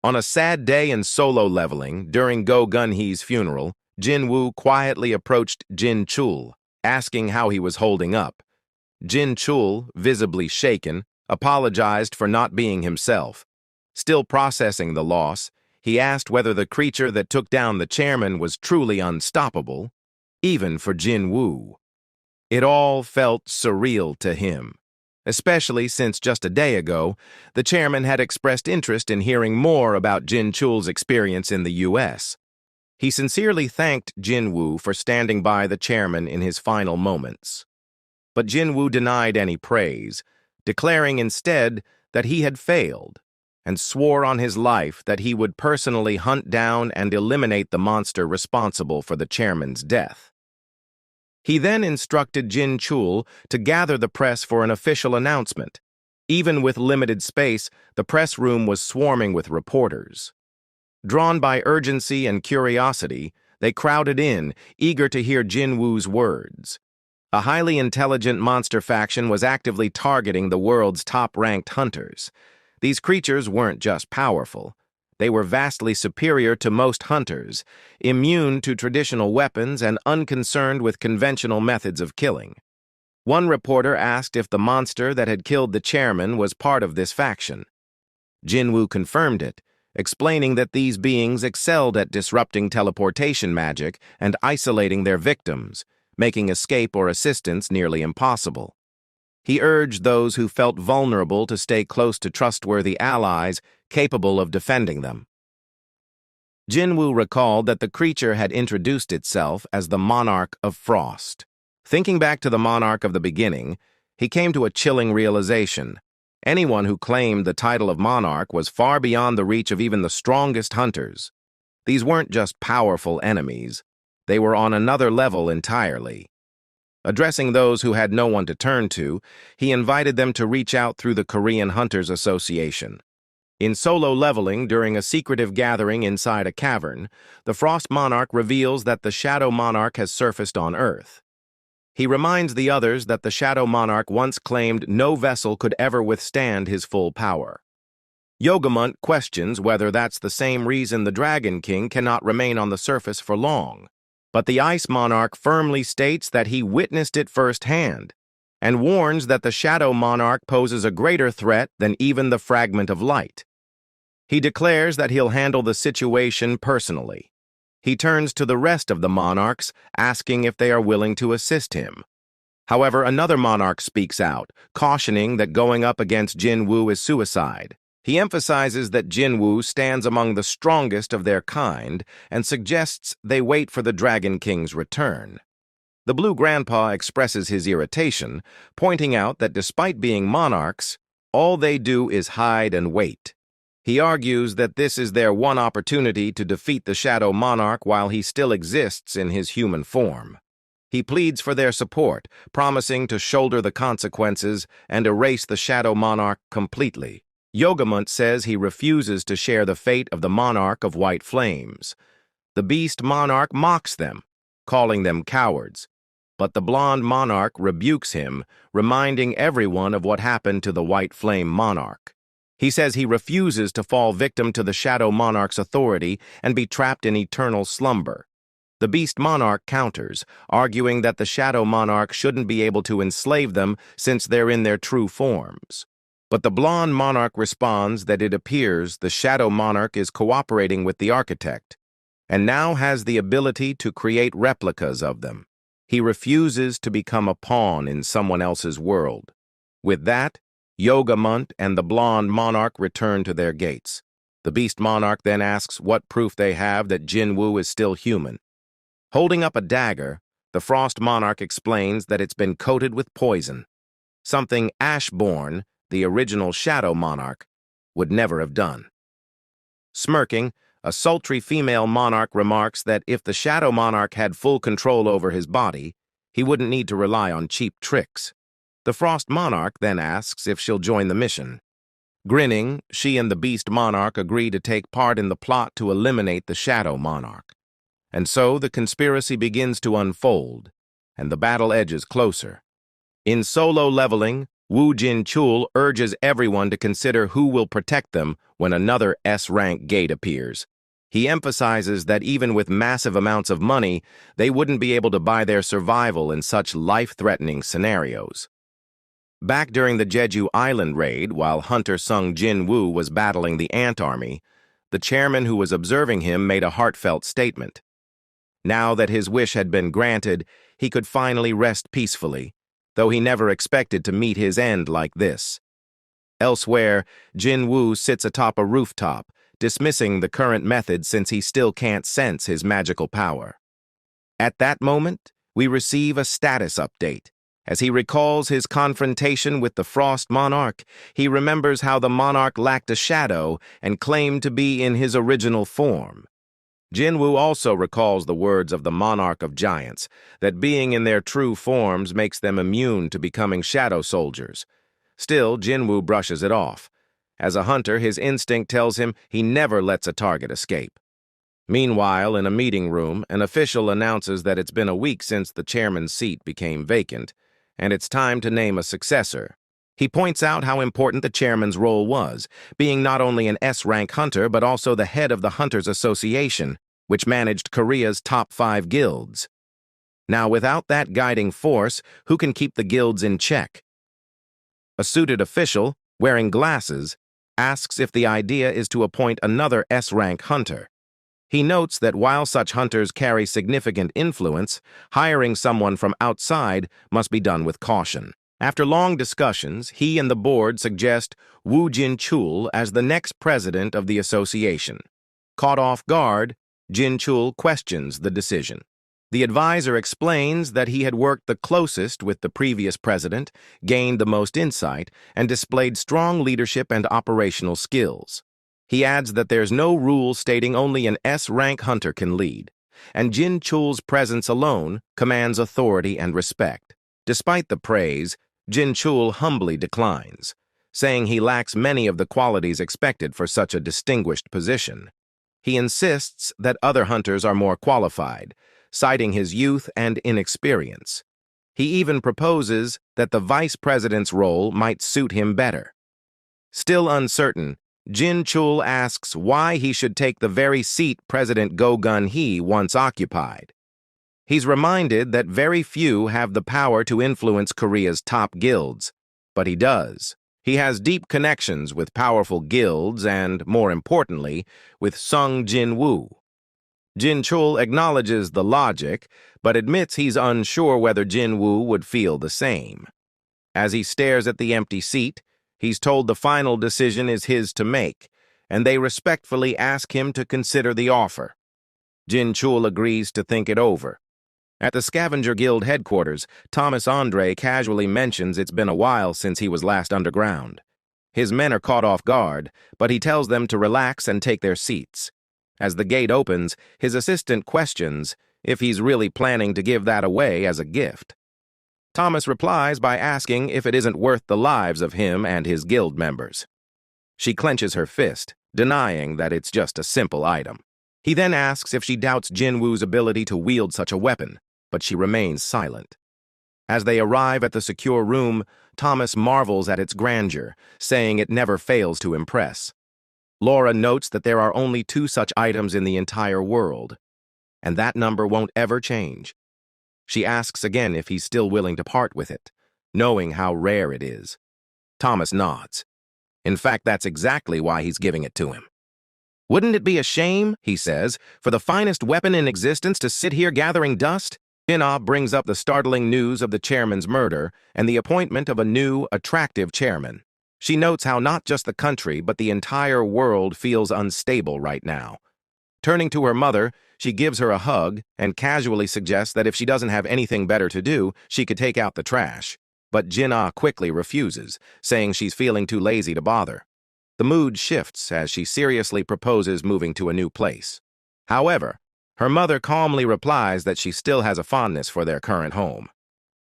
On a sad day in solo leveling, during Go Gun-hee's funeral, Jin-woo quietly approached Jin-chul, asking how he was holding up. Jin-chul, visibly shaken, apologized for not being himself. Still processing the loss, he asked whether the creature that took down the chairman was truly unstoppable, even for Jin-woo. It all felt surreal to him, especially since just a day ago, the chairman had expressed interest in hearing more about Jin-chul's experience in the U.S. He sincerely thanked Jin-woo for standing by the chairman in his final moments. But Jin-woo denied any praise, declaring instead that he had failed, and swore on his life that he would personally hunt down and eliminate the monster responsible for the chairman's death. He then instructed Jin-chul to gather the press for an official announcement. Even with limited space, the press room was swarming with reporters. Drawn by urgency and curiosity, they crowded in, eager to hear Jin-woo's words. A highly intelligent monster faction was actively targeting the world's top-ranked hunters. These creatures weren't just powerful. They were vastly superior to most hunters, immune to traditional weapons and unconcerned with conventional methods of killing. One reporter asked if the monster that had killed the chairman was part of this faction. Jin-woo confirmed it, explaining that these beings excelled at disrupting teleportation magic and isolating their victims, making escape or assistance nearly impossible. He urged those who felt vulnerable to stay close to trustworthy allies capable of defending them. Jin-woo recalled that the creature had introduced itself as the Monarch of Frost. Thinking back to the Monarch of the beginning, he came to a chilling realization. Anyone who claimed the title of Monarch was far beyond the reach of even the strongest hunters. These weren't just powerful enemies. They were on another level entirely. Addressing those who had no one to turn to, he invited them to reach out through the Korean Hunters Association. In solo leveling during a secretive gathering inside a cavern, the Frost Monarch reveals that the Shadow Monarch has surfaced on Earth. He reminds the others that the Shadow Monarch once claimed no vessel could ever withstand his full power. Yogamunt questions whether that's the same reason the Dragon King cannot remain on the surface for long. But the Ice Monarch firmly states that he witnessed it firsthand, and warns that the Shadow Monarch poses a greater threat than even the fragment of light. He declares that he'll handle the situation personally. He turns to the rest of the monarchs, asking if they are willing to assist him. However, another monarch speaks out, cautioning that going up against Jin-woo is suicide. He emphasizes that Jin-woo stands among the strongest of their kind and suggests they wait for the Dragon King's return. The Blue Grandpa expresses his irritation, pointing out that despite being monarchs, all they do is hide and wait. He argues that this is their one opportunity to defeat the Shadow Monarch while he still exists in his human form. He pleads for their support, promising to shoulder the consequences and erase the Shadow Monarch completely. Yogamunt says he refuses to share the fate of the Monarch of White Flames. The Beast Monarch mocks them, calling them cowards. But the Blonde Monarch rebukes him, reminding everyone of what happened to the White Flame Monarch. He says he refuses to fall victim to the Shadow Monarch's authority and be trapped in eternal slumber. The Beast Monarch counters, arguing that the Shadow Monarch shouldn't be able to enslave them since they're in their true forms. But the Blonde Monarch responds that it appears the Shadow Monarch is cooperating with the Architect, and now has the ability to create replicas of them. He refuses to become a pawn in someone else's world. With that, Yogamunt and the Blonde Monarch return to their gates. The Beast Monarch then asks what proof they have that Jin-woo is still human. Holding up a dagger, the Frost Monarch explains that it's been coated with poison, something Ashborn, the original Shadow Monarch, would never have done. Smirking, a sultry female monarch remarks that if the Shadow Monarch had full control over his body, he wouldn't need to rely on cheap tricks. The Frost Monarch then asks if she'll join the mission. Grinning, she and the Beast Monarch agree to take part in the plot to eliminate the Shadow Monarch. And so the conspiracy begins to unfold, and the battle edges closer. In solo leveling, Wu Jin-chul urges everyone to consider who will protect them when another S-rank gate appears. He emphasizes that even with massive amounts of money, they wouldn't be able to buy their survival in such life-threatening scenarios. Back during the Jeju Island raid, while Hunter Sung Jin-woo was battling the Ant Army, the chairman who was observing him made a heartfelt statement. Now that his wish had been granted, he could finally rest peacefully, though he never expected to meet his end like this. Elsewhere, Jin-woo sits atop a rooftop, dismissing the current method since he still can't sense his magical power. At that moment, we receive a status update. As he recalls his confrontation with the Frost Monarch, he remembers how the monarch lacked a shadow and claimed to be in his original form. Jin-woo also recalls the words of the Monarch of Giants, that being in their true forms makes them immune to becoming shadow soldiers. Still, Jin-woo brushes it off. As a hunter, his instinct tells him he never lets a target escape. Meanwhile, in a meeting room, an official announces that it's been a week since the chairman's seat became vacant, and it's time to name a successor. He points out how important the chairman's role was, being not only an S-rank hunter but also the head of the Hunters Association, which managed Korea's top 5 guilds. Now, without that guiding force, who can keep the guilds in check? A suited official, wearing glasses, asks if the idea is to appoint another S-rank hunter. He notes that while such hunters carry significant influence, hiring someone from outside must be done with caution. After long discussions, he and the board suggest Wu Jin-chul as the next president of the association. Caught off guard, Jin-chul questions the decision. The advisor explains that he had worked the closest with the previous president, gained the most insight, and displayed strong leadership and operational skills. He adds that there's no rule stating only an S-rank hunter can lead, and Jin-chul's presence alone commands authority and respect. Despite the praise, Jin-chul humbly declines, saying he lacks many of the qualities expected for such a distinguished position. He insists that other hunters are more qualified, citing his youth and inexperience. He even proposes that the vice president's role might suit him better. Still uncertain, Jin-chul asks why he should take the very seat President Go Gun-hee once occupied. He's reminded that very few have the power to influence Korea's top guilds, but he does. He has deep connections with powerful guilds and, more importantly, with Sung Jin-woo. Jin-chul acknowledges the logic, but admits he's unsure whether Jin-woo would feel the same. As he stares at the empty seat, he's told the final decision is his to make, and they respectfully ask him to consider the offer. Jin-chul agrees to think it over. At the Scavenger Guild headquarters, Thomas Andre casually mentions it's been a while since he was last underground. His men are caught off guard, but he tells them to relax and take their seats. As the gate opens, his assistant questions if he's really planning to give that away as a gift. Thomas replies by asking if it isn't worth the lives of him and his guild members. She clenches her fist, denying that it's just a simple item. He then asks if she doubts Jin-woo's ability to wield such a weapon, but she remains silent. As they arrive at the secure room, Thomas marvels at its grandeur, saying it never fails to impress. Laura notes that there are only 2 such items in the entire world, and that number won't ever change. She asks again if he's still willing to part with it, knowing how rare it is. Thomas nods. In fact, that's exactly why he's giving it to him. Wouldn't it be a shame, he says, for the finest weapon in existence to sit here gathering dust? Jin-ah brings up the startling news of the chairman's murder and the appointment of a new, attractive chairman. She notes how not just the country, but the entire world feels unstable right now. Turning to her mother, she gives her a hug and casually suggests that if she doesn't have anything better to do, she could take out the trash. But Jin-ah quickly refuses, saying she's feeling too lazy to bother. The mood shifts as she seriously proposes moving to a new place. However, her mother calmly replies that she still has a fondness for their current home.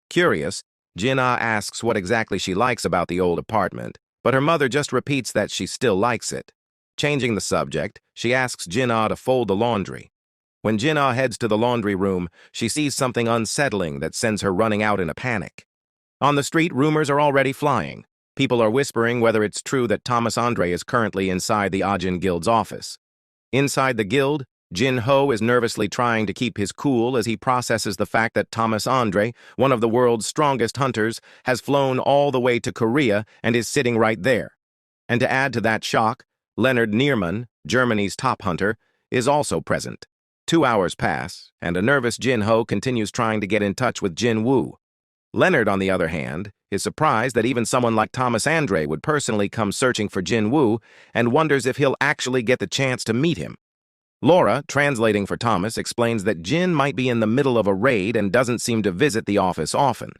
Curious, Jin-ah asks what exactly she likes about the old apartment, but her mother just repeats that she still likes it. Changing the subject, she asks Jin-ah to fold the laundry. When Jin-ah heads to the laundry room, she sees something unsettling that sends her running out in a panic. On the street, rumors are already flying. People are whispering whether it's true that Thomas Andre is currently inside the Ajin Guild's office. Inside the guild, Jin Ho is nervously trying to keep his cool as he processes the fact that Thomas Andre, one of the world's strongest hunters, has flown all the way to Korea and is sitting right there. And to add to that shock, Leonard Nierman, Germany's top hunter, is also present. 2 hours pass, and a nervous Jin Ho continues trying to get in touch with Jin Woo. Leonard, on the other hand, is surprised that even someone like Thomas Andre would personally come searching for Jin Woo and wonders if he'll actually get the chance to meet him. Laura, translating for Thomas, explains that Jin might be in the middle of a raid and doesn't seem to visit the office often.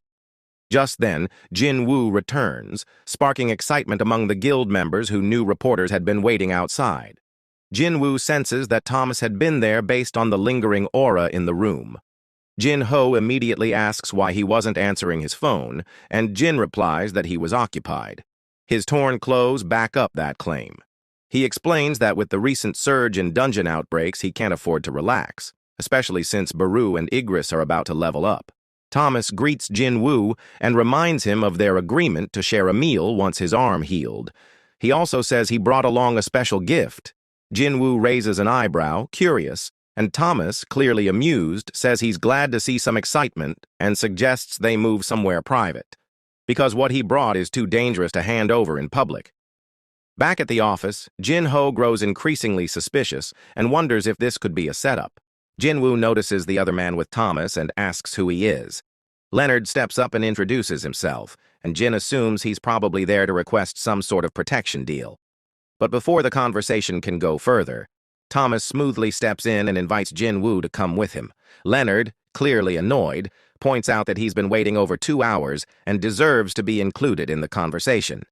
Just then, Jin Woo returns, sparking excitement among the guild members who knew reporters had been waiting outside. Jin Woo senses that Thomas had been there based on the lingering aura in the room. Jin Ho immediately asks why he wasn't answering his phone, and Jin replies that he was occupied. His torn clothes back up that claim. He explains that with the recent surge in dungeon outbreaks, he can't afford to relax, especially since Baru and Igris are about to level up. Thomas greets Jin Woo and reminds him of their agreement to share a meal once his arm healed. He also says he brought along a special gift. Jin Woo raises an eyebrow, curious, and Thomas, clearly amused, says he's glad to see some excitement and suggests they move somewhere private, because what he brought is too dangerous to hand over in public. Back at the office, Jin Ho grows increasingly suspicious and wonders if this could be a setup. Jin Woo notices the other man with Thomas and asks who he is. Leonard steps up and introduces himself, and Jin assumes he's probably there to request some sort of protection deal. But before the conversation can go further, Thomas smoothly steps in and invites Jin Woo to come with him. Leonard, clearly annoyed, points out that he's been waiting over 2 hours and deserves to be included in the conversation.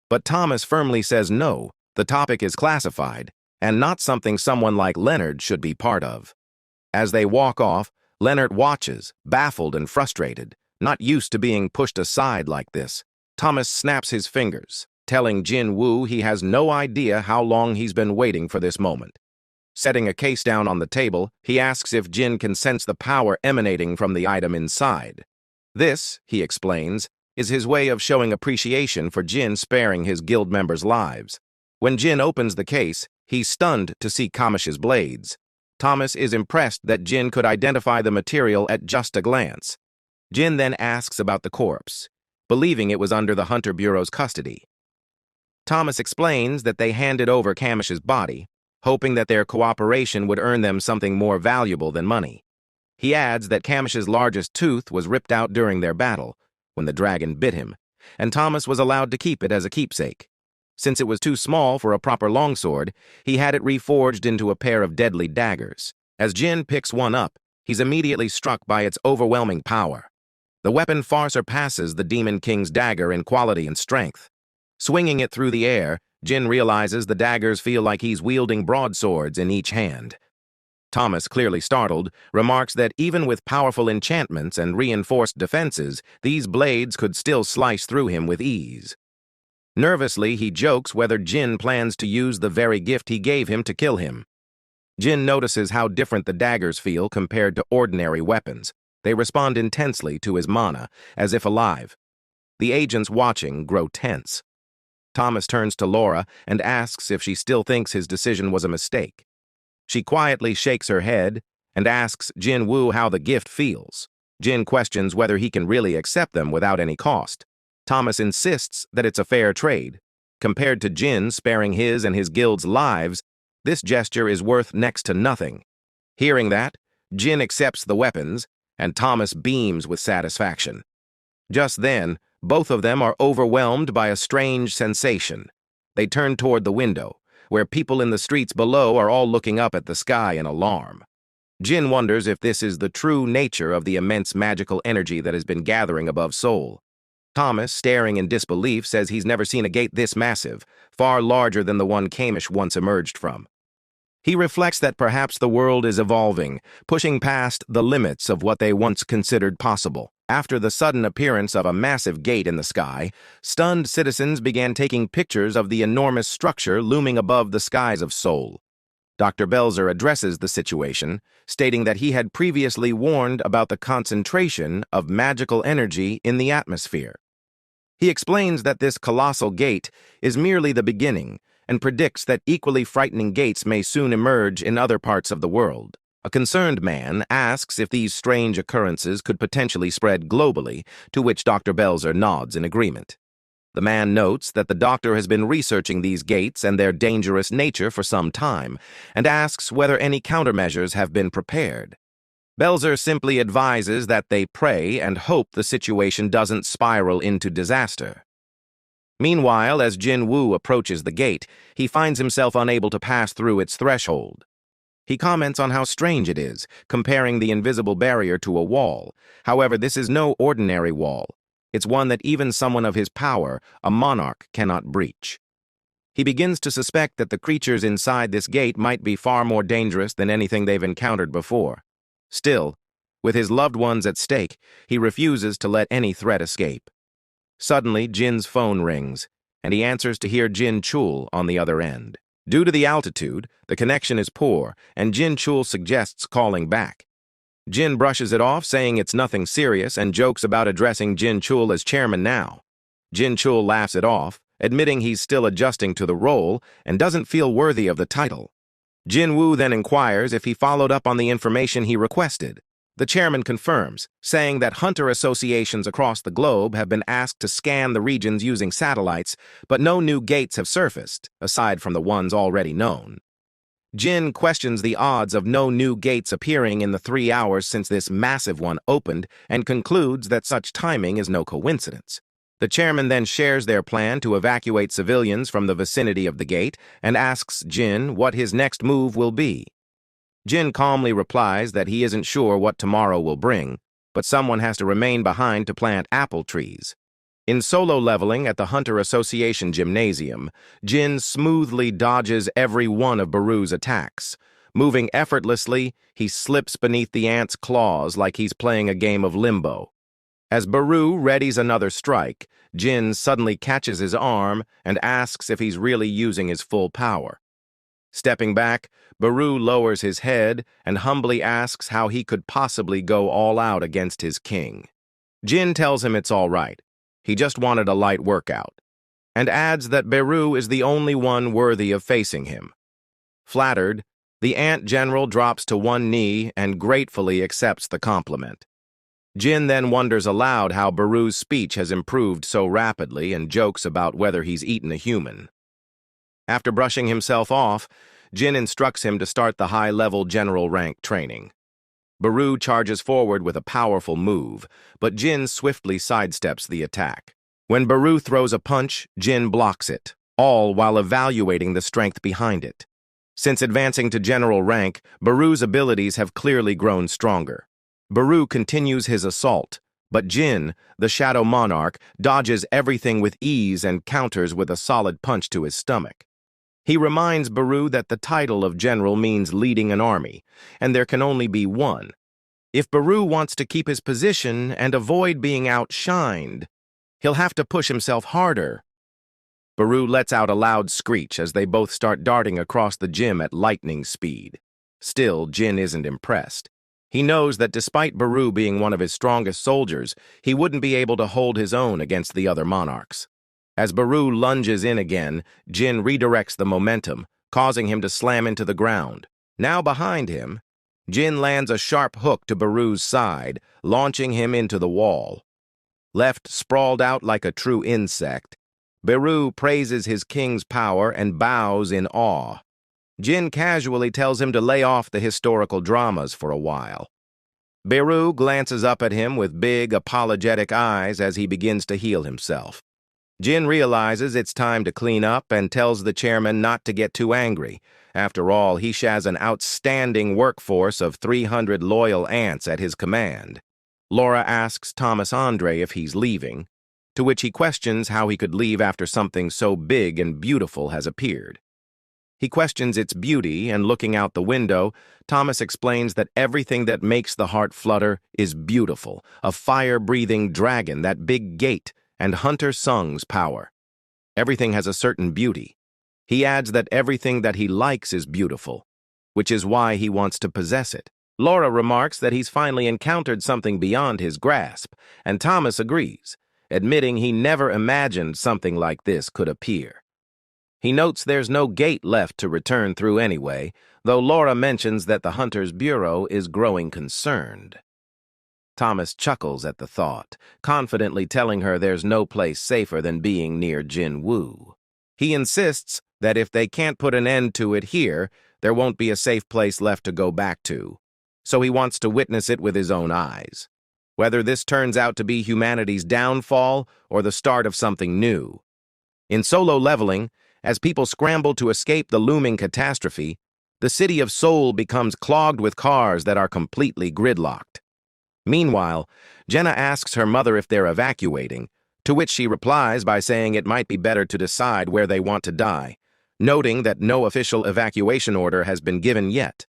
But Thomas firmly says no, the topic is classified, and not something someone like Leonard should be part of. As they walk off, Leonard watches, baffled and frustrated, not used to being pushed aside like this. Thomas snaps his fingers, telling Jin Woo he has no idea how long he's been waiting for this moment. Setting a case down on the table, he asks if Jin can sense the power emanating from the item inside. This, he explains, is his way of showing appreciation for Jin sparing his guild members' lives. When Jin opens the case, he's stunned to see Kamish's blades. Thomas is impressed that Jin could identify the material at just a glance. Jin then asks about the corpse, believing it was under the Hunter Bureau's custody. Thomas explains that they handed over Kamish's body, hoping that their cooperation would earn them something more valuable than money. He adds that Kamish's largest tooth was ripped out during their battle, when the dragon bit him, and Thomas was allowed to keep it as a keepsake. Since it was too small for a proper longsword, he had it reforged into a pair of deadly daggers. As Jin picks one up, he's immediately struck by its overwhelming power. The weapon far surpasses the Demon King's dagger in quality and strength. Swinging it through the air, Jin realizes the daggers feel like he's wielding broadswords in each hand. Thomas, clearly startled, remarks that even with powerful enchantments and reinforced defenses, these blades could still slice through him with ease. Nervously, he jokes whether Jin plans to use the very gift he gave him to kill him. Jin notices how different the daggers feel compared to ordinary weapons. They respond intensely to his mana, as if alive. The agents watching grow tense. Thomas turns to Laura and asks if she still thinks his decision was a mistake. She quietly shakes her head and asks Jin Woo how the gift feels. Jin questions whether he can really accept them without any cost. Thomas insists that it's a fair trade. Compared to Jin sparing his and his guild's lives, this gesture is worth next to nothing. Hearing that, Jin accepts the weapons, and Thomas beams with satisfaction. Just then, both of them are overwhelmed by a strange sensation. They turn toward the window, where people in the streets below are all looking up at the sky in alarm. Jin wonders if this is the true nature of the immense magical energy that has been gathering above Seoul. Thomas, staring in disbelief, says he's never seen a gate this massive, far larger than the one Kamish once emerged from. He reflects that perhaps the world is evolving, pushing past the limits of what they once considered possible. After the sudden appearance of a massive gate in the sky, stunned citizens began taking pictures of the enormous structure looming above the skies of Seoul. Dr. Belzer addresses the situation, stating that he had previously warned about the concentration of magical energy in the atmosphere. He explains that this colossal gate is merely the beginning and predicts that equally frightening gates may soon emerge in other parts of the world. A concerned man asks if these strange occurrences could potentially spread globally, to which Dr. Belzer nods in agreement. The man notes that the doctor has been researching these gates and their dangerous nature for some time, and asks whether any countermeasures have been prepared. Belzer simply advises that they pray and hope the situation doesn't spiral into disaster. Meanwhile, as Jin Woo approaches the gate, he finds himself unable to pass through its threshold. He comments on how strange it is, comparing the invisible barrier to a wall. However, this is no ordinary wall. It's one that even someone of his power, a monarch, cannot breach. He begins to suspect that the creatures inside this gate might be far more dangerous than anything they've encountered before. Still, with his loved ones at stake, he refuses to let any threat escape. Suddenly, Jin's phone rings, and he answers to hear Jin Chul on the other end. Due to the altitude, the connection is poor, and Jin Chul suggests calling back. Jin brushes it off, saying it's nothing serious, and jokes about addressing Jin Chul as chairman now. Jin Chul laughs it off, admitting he's still adjusting to the role and doesn't feel worthy of the title. Jin Woo then inquires if he followed up on the information he requested. The chairman confirms, saying that hunter associations across the globe have been asked to scan the regions using satellites, but no new gates have surfaced, aside from the ones already known. Jin questions the odds of no new gates appearing in the 3 hours since this massive one opened and concludes that such timing is no coincidence. The chairman then shares their plan to evacuate civilians from the vicinity of the gate and asks Jin what his next move will be. Jin calmly replies that he isn't sure what tomorrow will bring, but someone has to remain behind to plant apple trees. In solo leveling at the Hunter Association Gymnasium, Jin smoothly dodges every one of Baru's attacks. Moving effortlessly, he slips beneath the ant's claws like he's playing a game of limbo. As Baru readies another strike, Jin suddenly catches his arm and asks if he's really using his full power. Stepping back, Baru lowers his head and humbly asks how he could possibly go all out against his king. Jin tells him it's all right. He just wanted a light workout, and adds that Baru is the only one worthy of facing him. Flattered, the ant general drops to one knee and gratefully accepts the compliment. Jin then wonders aloud how Baru's speech has improved so rapidly and jokes about whether he's eaten a human. After brushing himself off, Jin instructs him to start the high-level general rank training. Baru charges forward with a powerful move, but Jin swiftly sidesteps the attack. When Baru throws a punch, Jin blocks it, all while evaluating the strength behind it. Since advancing to general rank, Baru's abilities have clearly grown stronger. Baru continues his assault, but Jin, the Shadow Monarch, dodges everything with ease and counters with a solid punch to his stomach. He reminds Baru that the title of general means leading an army, and there can only be one. If Baru wants to keep his position and avoid being outshined, he'll have to push himself harder. Baru lets out a loud screech as they both start darting across the gym at lightning speed. Still, Jin isn't impressed. He knows that despite Baru being one of his strongest soldiers, he wouldn't be able to hold his own against the other monarchs. As Baru lunges in again, Jin redirects the momentum, causing him to slam into the ground. Now behind him, Jin lands a sharp hook to Baru's side, launching him into the wall. Left sprawled out like a true insect, Baru praises his king's power and bows in awe. Jin casually tells him to lay off the historical dramas for a while. Baru glances up at him with big, apologetic eyes as he begins to heal himself. Jin realizes it's time to clean up and tells the chairman not to get too angry. After all, he has an outstanding workforce of 300 loyal ants at his command. Laura asks Thomas Andre if he's leaving, to which he questions how he could leave after something so big and beautiful has appeared. He questions its beauty, and looking out the window, Thomas explains that everything that makes the heart flutter is beautiful, a fire-breathing dragon, that big gate, and Hunter Sung's power. Everything has a certain beauty. He adds that everything that he likes is beautiful, which is why he wants to possess it. Laura remarks that he's finally encountered something beyond his grasp, and Thomas agrees, admitting he never imagined something like this could appear. He notes there's no gate left to return through anyway, though Laura mentions that the Hunter's Bureau is growing concerned. Thomas chuckles at the thought, confidently telling her there's no place safer than being near Jin-woo. He insists that if they can't put an end to it here, there won't be a safe place left to go back to, so he wants to witness it with his own eyes. Whether this turns out to be humanity's downfall or the start of something new. In Solo Leveling, as people scramble to escape the looming catastrophe, the city of Seoul becomes clogged with cars that are completely gridlocked. Meanwhile, Jenna asks her mother if they're evacuating, to which she replies by saying it might be better to decide where they want to die, noting that no official evacuation order has been given yet.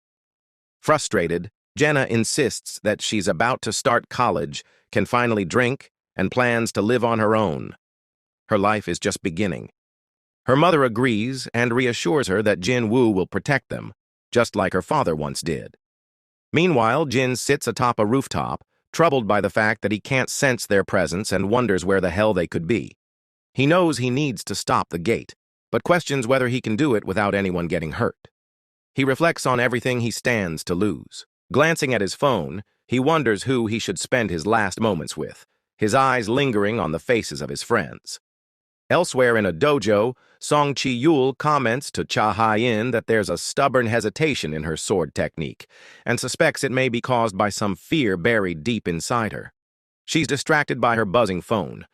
Frustrated, Jenna insists that she's about to start college, can finally drink, and plans to live on her own. Her life is just beginning. Her mother agrees and reassures her that Jin-woo will protect them, just like her father once did. Meanwhile, Jin sits atop a rooftop, troubled by the fact that he can't sense their presence and wonders where the hell they could be. He knows he needs to stop the gate, but questions whether he can do it without anyone getting hurt. He reflects on everything he stands to lose. Glancing at his phone, he wonders who he should spend his last moments with, his eyes lingering on the faces of his friends. Elsewhere in a dojo, Song Chi-yul comments to Cha Hai-in that there's a stubborn hesitation in her sword technique, and suspects it may be caused by some fear buried deep inside her. She's distracted by her buzzing phone.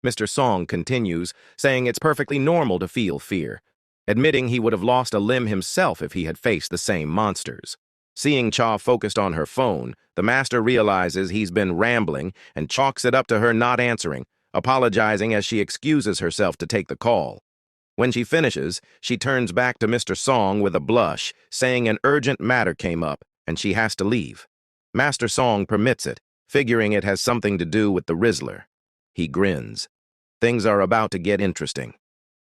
Mr. Song continues, saying it's perfectly normal to feel fear, admitting he would have lost a limb himself if he had faced the same monsters. Seeing Cha focused on her phone, the master realizes he's been rambling and chalks it up to her not answering, apologizing as she excuses herself to take the call. When she finishes, she turns back to Mr. Song with a blush, saying an urgent matter came up and she has to leave. Master Song permits it, figuring it has something to do with the Rizzler. He grins. Things are about to get interesting.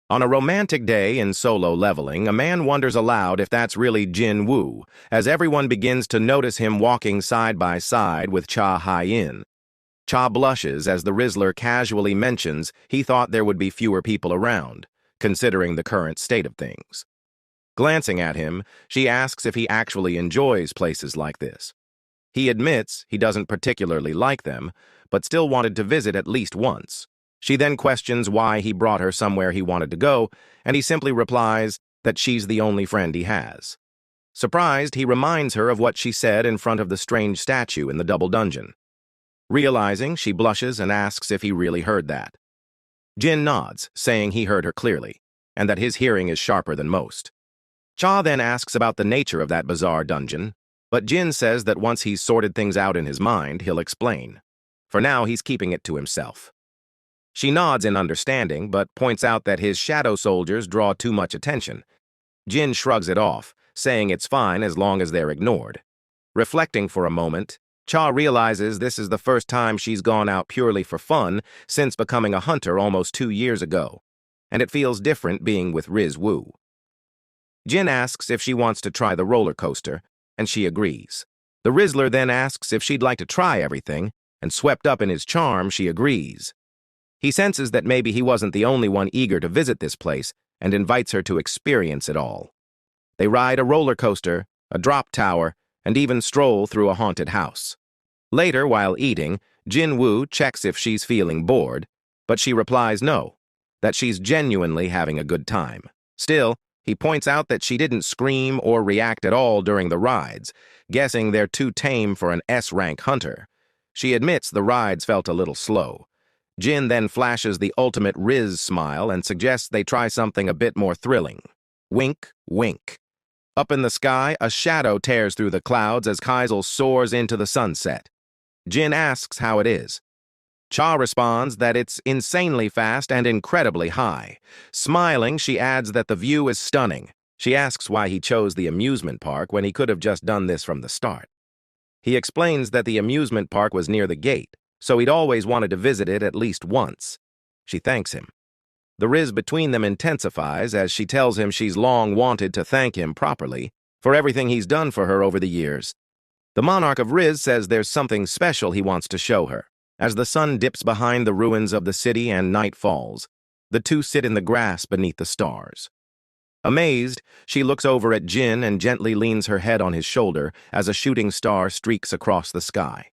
On a romantic day in Solo Leveling, a man wonders aloud if that's really Jin-woo, as everyone begins to notice him walking side by side with Cha Hai-in. Cha blushes as the Rizzler casually mentions he thought there would be fewer people around, considering the current state of things. Glancing at him, she asks if he actually enjoys places like this. He admits he doesn't particularly like them, but still wanted to visit at least once. She then questions why he brought her somewhere he wanted to go, and he simply replies that she's the only friend he has. Surprised, he reminds her of what she said in front of the strange statue in the double dungeon. Realizing, she blushes and asks if he really heard that. Jin nods, saying he heard her clearly, and that his hearing is sharper than most. Cha then asks about the nature of that bizarre dungeon, but Jin says that once he's sorted things out in his mind, he'll explain. For now, he's keeping it to himself. She nods in understanding, but points out that his shadow soldiers draw too much attention. Jin shrugs it off, saying it's fine as long as they're ignored. Reflecting for a moment, Cha realizes this is the first time she's gone out purely for fun since becoming a hunter almost 2 years ago, and it feels different being with Riz-woo. Jin asks if she wants to try the roller coaster, and she agrees. The Rizzler then asks if she'd like to try everything, and swept up in his charm, she agrees. He senses that maybe he wasn't the only one eager to visit this place and invites her to experience it all. They ride a roller coaster, a drop tower, and even stroll through a haunted house. Later, while eating, Jin-woo checks if she's feeling bored, but she replies no, that she's genuinely having a good time. Still, he points out that she didn't scream or react at all during the rides, guessing they're too tame for an S-rank hunter. She admits the rides felt a little slow. Jin then flashes the ultimate Riz smile and suggests they try something a bit more thrilling. Wink, wink. Up in the sky, a shadow tears through the clouds as Kaisel soars into the sunset. Jin asks how it is. Cha responds that it's insanely fast and incredibly high. Smiling, she adds that the view is stunning. She asks why he chose the amusement park when he could have just done this from the start. He explains that the amusement park was near the gate, so he'd always wanted to visit it at least once. She thanks him. The riz between them intensifies as she tells him she's long wanted to thank him properly, for everything he's done for her over the years. The monarch of Riz says there's something special he wants to show her. As the sun dips behind the ruins of the city and night falls, the two sit in the grass beneath the stars. Amazed, she looks over at Jin and gently leans her head on his shoulder as a shooting star streaks across the sky.